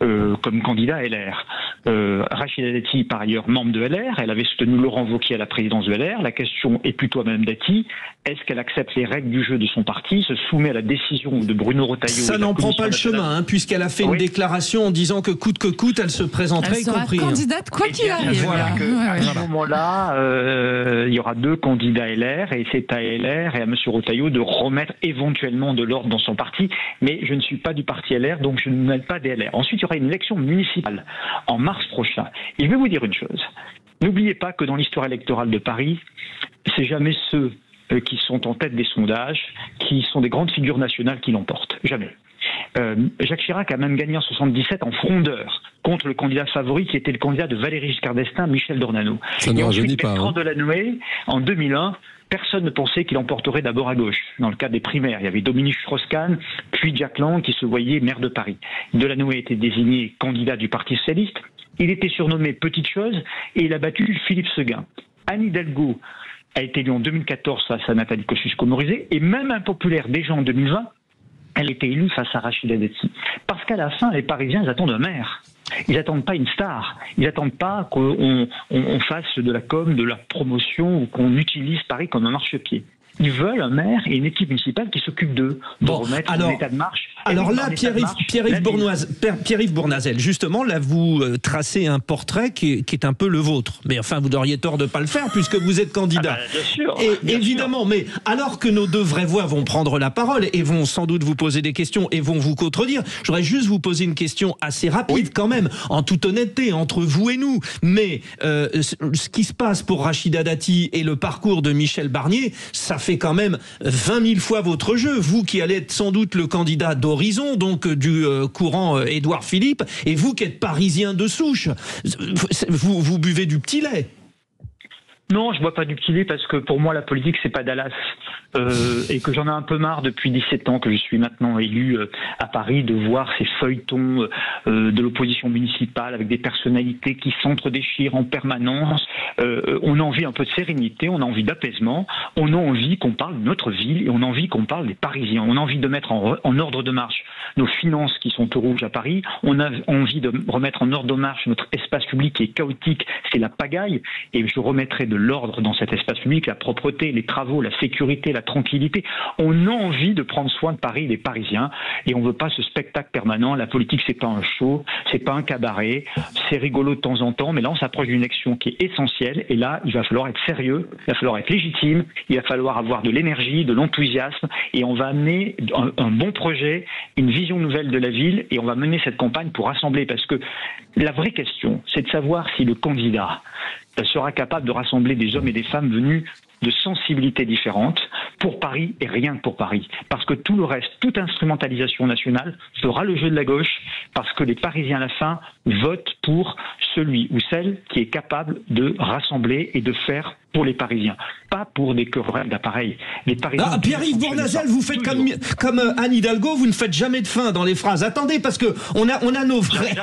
comme candidat LR. Rachida Dati, par ailleurs, membre de LR, elle avait soutenu Laurent Wauquiez à la présidence de LR. La question est plutôt à Mme Dati. Est-ce qu'elle accepte les règles du jeu de son parti, se soumet à la décision de Bruno Retailleau? Ça n'en prend pas le chemin, puisqu'elle a fait une déclaration en disant que coûte que coûte, elle se présenterait, elle sera y compris candidate quoi qu'il arrive. Voilà. À ce moment-là, il y y aura 2 candidats LR et c'est à LR et à M. Retailleau de remettre éventuellement de l'ordre dans son parti. Mais je ne suis pas du parti LR, donc je ne mets pas des LR. Ensuite, il y aura une élection municipale en mars prochain. Et je vais vous dire une chose. N'oubliez pas que dans l'histoire électorale de Paris, c'est jamais ceux qui sont en tête des sondages, qui sont des grandes figures nationales qui l'emportent. Jamais. Jacques Chirac a même gagné en 77 en frondeur contre le candidat favori qui était le candidat de Valéry Giscard d'Estaing, Michel Dornano. Et ensuite, Bertrand Delanoë, en 2001, personne ne pensait qu'il emporterait d'abord à gauche, dans le cadre des primaires. Il y avait Dominique Strauss-Kahn, puis Jack Lang qui se voyait maire de Paris. Delanoë était désigné candidat du Parti socialiste. Il était surnommé Petite Chose et il a battu Philippe Seguin. Anne Hidalgo a été élue en 2014 face à Nathalie Kosciusko-Morizet et même impopulaire déjà en 2020, elle était élue face à Rachida Dati. Parce qu'à la fin, les Parisiens, ils attendent un maire. Ils n'attendent pas une star. Ils n'attendent pas qu'on fasse de la com, de la promotion ou qu'on utilise Paris comme un marchepied. Ils veulent un maire et une équipe municipale qui s'occupe d'eux, de remettre en état de marche. Alors là, Pierre-Yves Bournazel, justement, là, vous tracez un portrait qui est un peu le vôtre. Mais enfin, vous auriez tort de ne pas le faire puisque vous êtes candidat. Bien sûr. Et évidemment, mais alors que nos 2 vraies voix vont prendre la parole et vont sans doute vous poser des questions et vont vous contredire, je voudrais juste vous poser une question assez rapide quand même, en toute honnêteté, entre vous et nous. Mais ce qui se passe pour Rachida Dati et le parcours de Michel Barnier, ça fait quand même 20 000 fois votre jeu. Vous qui allez être sans doute le candidat d'Horizon, donc du courant Édouard Philippe, et vous qui êtes parisien de souche, vous buvez du petit lait. Non, je bois pas du petit lait parce que pour moi la politique c'est pas Dallas et que j'en ai un peu marre depuis 17 ans que je suis maintenant élu à Paris de voir ces feuilletons de l'opposition municipale avec des personnalités qui s'entre-déchirent en permanence. On a envie un peu de sérénité, on a envie d'apaisement, on a envie qu'on parle de notre ville et on a envie qu'on parle des Parisiens. On a envie de mettre en ordre de marche nos finances qui sont au rouge à Paris. On a envie de remettre en ordre de marche notre espace public qui est chaotique, c'est la pagaille, et je remettrai de l'ordre dans cet espace public, la propreté, les travaux, la sécurité, la tranquillité. On a envie de prendre soin de Paris, des Parisiens, et on veut pas ce spectacle permanent. La politique, c'est pas un show, c'est pas un cabaret, c'est rigolo de temps en temps, mais là, on s'approche d'une élection qui est essentielle, et là, il va falloir être sérieux, il va falloir être légitime, il va falloir avoir de l'énergie, de l'enthousiasme, et on va amener un bon projet, une vision nouvelle de la ville, et on va mener cette campagne pour rassembler, parce que la vraie question, c'est de savoir si le candidat sera capable de rassembler des hommes et des femmes venus de sensibilités différentes pour Paris et rien que pour Paris. Parce que tout le reste, toute instrumentalisation nationale fera le jeu de la gauche parce que les Parisiens à la fin votent pour celui ou celle qui est capable de rassembler et de faire pour les Parisiens, pas pour des querelles d'appareils. Les Parisiens. Pierre-Yves Bournazel, vous faites comme Anne Hidalgo, vous ne faites jamais de fin dans les phrases. Attendez, parce que on a nos vrais.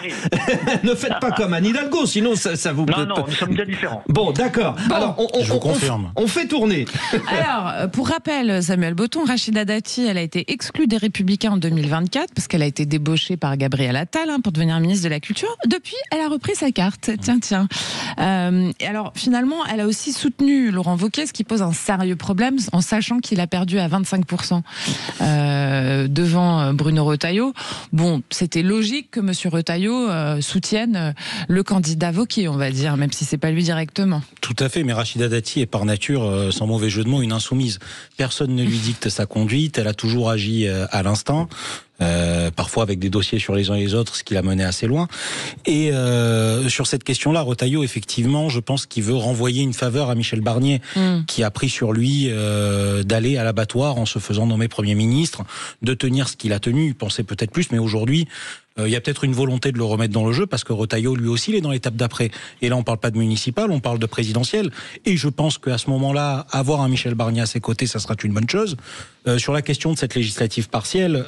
Ne faites pas comme Anne Hidalgo, sinon ça vous. Non, nous sommes bien différents. Bon, d'accord. Bon. Alors, je vous confirme. On fait tourner. Alors, pour rappel, Samuel Botton, Rachida Dati, elle a été exclue des Républicains en 2024 parce qu'elle a été débauchée par Gabriel Attal pour devenir ministre de la Culture. Depuis, elle a repris sa carte. Tiens. Et alors, finalement, elle a aussi soutenu Laurent Wauquiez, ce qui pose un sérieux problème en sachant qu'il a perdu à 25% devant Bruno Retailleau. Bon, c'était logique que M. Retailleau soutienne le candidat Wauquiez, on va dire, même si c'est pas lui directement. Tout à fait, mais Rachida Dati est par nature, sans mauvais jeu de mots, une insoumise. Personne ne lui dicte sa conduite, elle a toujours agi à l'instinct. Parfois avec des dossiers sur les uns et les autres, ce qui l'a mené assez loin. Et sur cette question-là, Retailleau, effectivement, je pense qu'il veut renvoyer une faveur à Michel Barnier, qui a pris sur lui d'aller à l'abattoir en se faisant nommer Premier ministre, de tenir ce qu'il a tenu. Il pensait peut-être plus, mais aujourd'hui, il y a peut-être une volonté de le remettre dans le jeu parce que Retailleau, lui aussi, il est dans l'étape d'après. Et là, on parle pas de municipal, on parle de présidentiel. Et je pense qu'à ce moment-là, avoir un Michel Barnier à ses côtés, ça sera une bonne chose. Sur la question de cette législative partielle,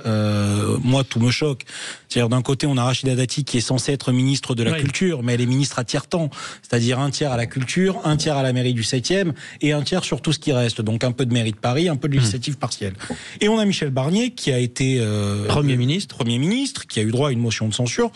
moi, tout me choque. C'est-à-dire, d'un côté, on a Rachida Dati qui est censée être ministre de la Culture, mais elle est ministre à tiers-temps. C'est-à-dire un tiers à la culture, un tiers à la mairie du 7e et un tiers sur tout ce qui reste. Donc un peu de mairie de Paris, un peu de législative partielle. Et on a Michel Barnier qui a été Premier ministre, qui a eu droit à une motion de censure,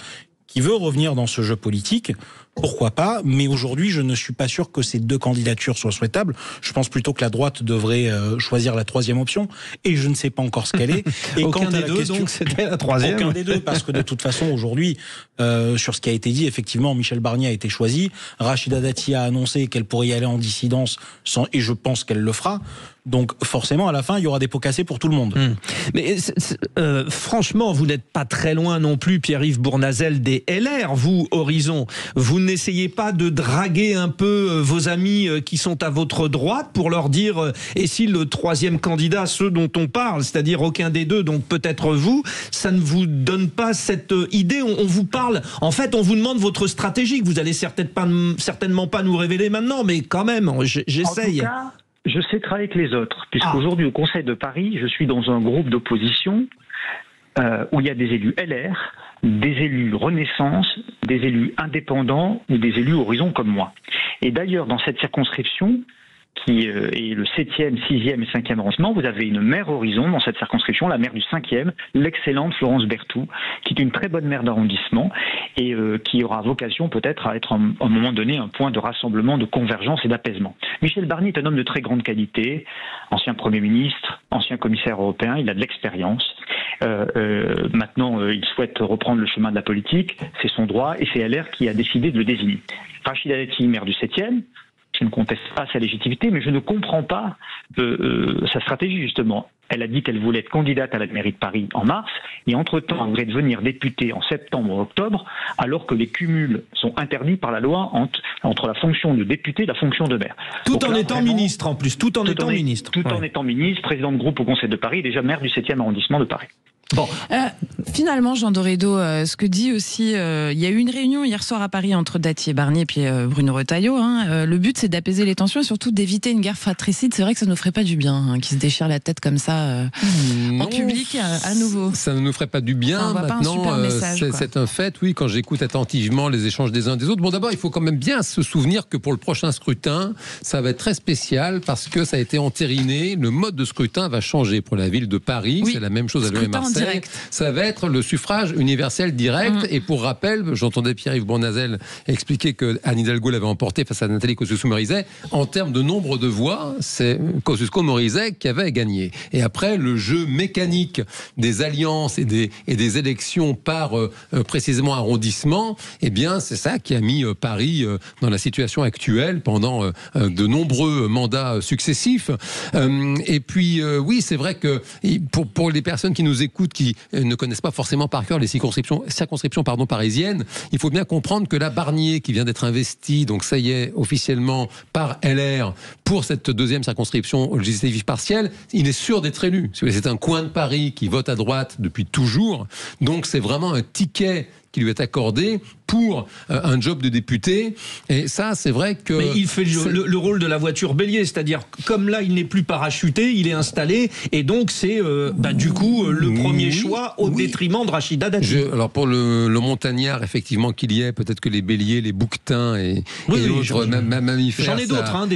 qui veut revenir dans ce jeu politique. pourquoi pas, mais aujourd'hui, je ne suis pas sûr que ces deux candidatures soient souhaitables. Je pense plutôt que la droite devrait choisir la troisième option, et je ne sais pas encore ce qu'elle est. Et aucun des deux, question, donc c'était la troisième. Aucun des deux, parce que de toute façon, aujourd'hui, sur ce qui a été dit, effectivement, Michel Barnier a été choisi. Rachida Dati a annoncé qu'elle pourrait y aller en dissidence, et je pense qu'elle le fera. Donc forcément, à la fin, il y aura des pots cassés pour tout le monde. Mais franchement, vous n'êtes pas très loin non plus, Pierre-Yves Bournazel, des LR, vous, Horizon. Vous n'essayez pas de draguer un peu vos amis qui sont à votre droite pour leur dire, et si le troisième candidat, ceux dont on parle, c'est-à-dire aucun des deux, donc peut-être vous, ça ne vous donne pas cette idée? On vous parle, en fait, on vous demande votre stratégie, que vous allez certainement pas nous révéler maintenant, mais quand même, j'essaye. En tout cas, je sais travailler avec les autres, puisqu'aujourd'hui au Conseil de Paris, je suis dans un groupe d'opposition où il y a des élus LR, des élus Renaissance, des élus indépendants ou des élus Horizon comme moi. Et d'ailleurs, dans cette circonscription, qui est le 7e, 6e et 5e arrondissement, vous avez une maire Horizon dans cette circonscription, la maire du 5e, l'excellente Florence Berthoud, qui est une très bonne maire d'arrondissement et qui aura vocation peut-être à être à un moment donné un point de rassemblement, de convergence et d'apaisement. Michel Barnier est un homme de très grande qualité, ancien Premier ministre, ancien commissaire européen, il a de l'expérience. Maintenant, il souhaite reprendre le chemin de la politique, c'est son droit, et c'est LR qui a décidé de le désigner. Rachida Dati, maire du 7e, je ne conteste pas sa légitimité, mais je ne comprends pas sa stratégie, justement. Elle a dit qu'elle voulait être candidate à la mairie de Paris en mars, et entre-temps, elle voudrait devenir députée en septembre ou octobre, alors que les cumuls sont interdits par la loi entre la fonction de député et la fonction de maire. Tout en étant ministre, en plus, tout en étant ministre. Tout en étant ministre, président de groupe au Conseil de Paris, déjà maire du 7e arrondissement de Paris. Bon. Finalement, Jean Dorédo, ce que dit aussi, il y a eu une réunion hier soir à Paris entre Dati et Barnier et puis Bruno Retailleau. Le but, c'est d'apaiser les tensions et surtout d'éviter une guerre fratricide. C'est vrai que ça ne nous ferait pas du bien, qu'ils se déchirent la tête comme ça en public à nouveau. Ça ne nous ferait pas du bien. Enfin, maintenant, c'est un fait, oui, quand j'écoute attentivement les échanges des uns des autres. Bon, d'abord, il faut quand même bien se souvenir que pour le prochain scrutin, ça va être très spécial parce que ça a été entériné. Le mode de scrutin va changer pour la ville de Paris. Oui. C'est la même chose à Lyon et Marseille. Ça va être le suffrage universel direct. Et pour rappel, j'entendais Pierre-Yves Bournazel expliquer que Anne Hidalgo l'avait emporté face à Nathalie Kosciusko-Morizet. En termes de nombre de voix, c'est Kosciusko-Morizet qui avait gagné. Et après, le jeu mécanique des alliances et des élections par précisément arrondissement, eh bien, c'est ça qui a mis Paris dans la situation actuelle pendant de nombreux mandats successifs. Et puis, oui, c'est vrai que pour les personnes qui nous écoutent, qui ne connaissent pas forcément par cœur les circonscriptions parisiennes, il faut bien comprendre que la Barnier qui vient d'être investie, donc ça y est, officiellement par LR pour cette deuxième circonscription législative partielle, il est sûr d'être élu. C'est un coin de Paris qui vote à droite depuis toujours, donc c'est vraiment un ticket qui lui est accordé pour un job de député. Et ça, c'est vrai que... Mais il fait le rôle de la voiture bélier, c'est-à-dire, comme là, il n'est plus parachuté, il est installé, et donc c'est, du coup, le premier choix au détriment de Rachida Dati. Alors, pour le montagnard, effectivement, qu'il y ait, peut-être que les béliers, les bouquetins et autres mammifères... J'en ai d'autres,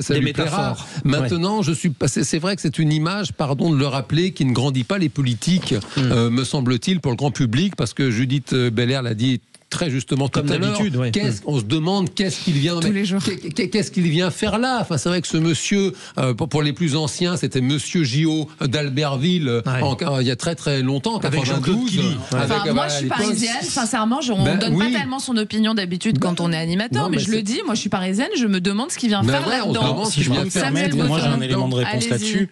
ça lui plaira. Maintenant, c'est vrai que c'est une image, pardon de le rappeler, qui ne grandit pas les politiques, me semble-t-il, pour le grand public, parce que Judith Belair l'a dit très justement tout à l'heure. On se demande qu'est-ce qu'il vient faire là. Enfin, c'est vrai que ce monsieur, pour les plus anciens, c'était Monsieur Gillot d'Albertville, il y a très très longtemps, avec Jean-Claude Killy. Moi, je suis parisienne. Sincèrement, on ne donne pas tellement son opinion d'habitude quand on est animateur, mais je le dis. Moi, je suis parisienne. Je me demande ce qu'il vient faire là-dedans. Si je peux me permettre, moi, j'ai un élément de réponse là-dessus.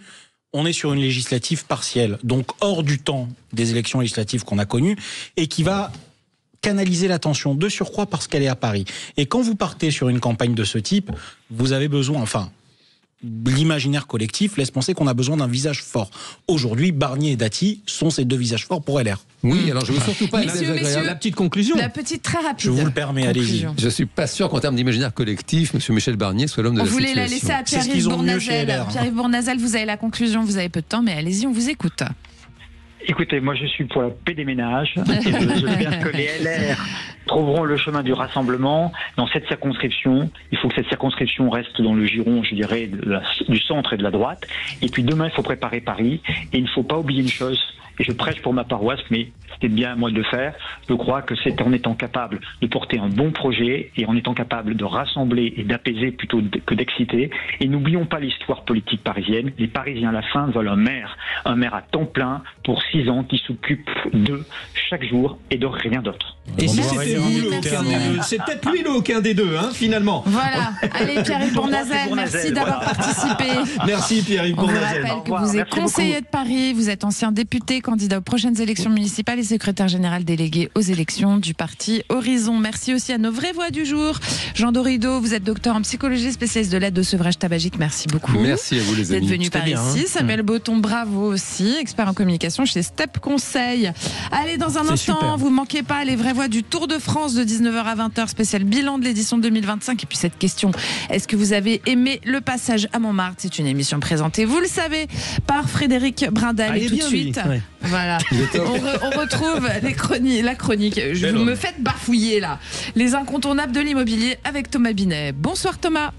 On est sur une législative partielle, donc hors du temps des élections législatives qu'on a connues, et qui va canaliser l'attention de surcroît parce qu'elle est à Paris. Et quand vous partez sur une campagne de ce type, vous avez besoin, l'imaginaire collectif laisse penser qu'on a besoin d'un visage fort. Aujourd'hui, Barnier et Dati sont ces deux visages forts pour LR. Oui, alors je ne veux surtout pas être désagréable. La petite conclusion. La petite très rapide. Je vous le permets, allez-y. Je ne suis pas sûr qu'en termes d'imaginaire collectif, M. Michel Barnier soit l'homme de la situation. On voulait la laisser à Pierre-Yves Bournazel. Pierre-Yves Bournazel, vous avez la conclusion, vous avez peu de temps, mais allez-y, on vous écoute. Écoutez, moi je suis pour la paix des ménages. J'espère que les LR trouveront le chemin du rassemblement dans cette circonscription. Il faut que cette circonscription reste dans le giron, je dirais, du centre et de la droite. Et puis demain, il faut préparer Paris. Et il ne faut pas oublier une chose. Et je prêche pour ma paroisse, mais c'était bien à moi de le faire. Je crois que c'est en étant capable de porter un bon projet et en étant capable de rassembler et d'apaiser plutôt que d'exciter. Et n'oublions pas l'histoire politique parisienne. Les Parisiens, à la fin, veulent un maire à temps plein pour 6 ans qui s'occupe d'eux chaque jour et de rien d'autre. Et si c'était vous, aucun des deux, c'est peut-être lui aucun des deux, finalement. Voilà. Allez, Pierre-Yves Bournazel, merci d'avoir participé. Merci Pierre-Yves Bournazel. On vous rappelle que vous êtes conseiller de Paris, vous êtes ancien député, candidat aux prochaines élections municipales et secrétaire général délégué aux élections du parti Horizon. Merci aussi à nos vraies voix du jour. Jean Dorido, vous êtes docteur en psychologie, spécialiste de l'aide au sevrage tabagique. Merci beaucoup. Merci à vous les amis. D'être venu par ici. Samuel Botton, bravo aussi, expert en communication chez Step Conseil. Allez, dans un instant, super. Vous ne manquez pas les vraies voix du Tour de France de 19h à 20h, spécial bilan de l'édition 2025. Et puis cette question, est-ce que vous avez aimé le passage à Montmartre? C'est une émission présentée, vous le savez, par Frédéric Brindel. Et tout de suite, voilà, on retrouve la chronique. Vous me faites bafouiller là. Les incontournables de l'immobilier avec Thomas Binet. Bonsoir Thomas.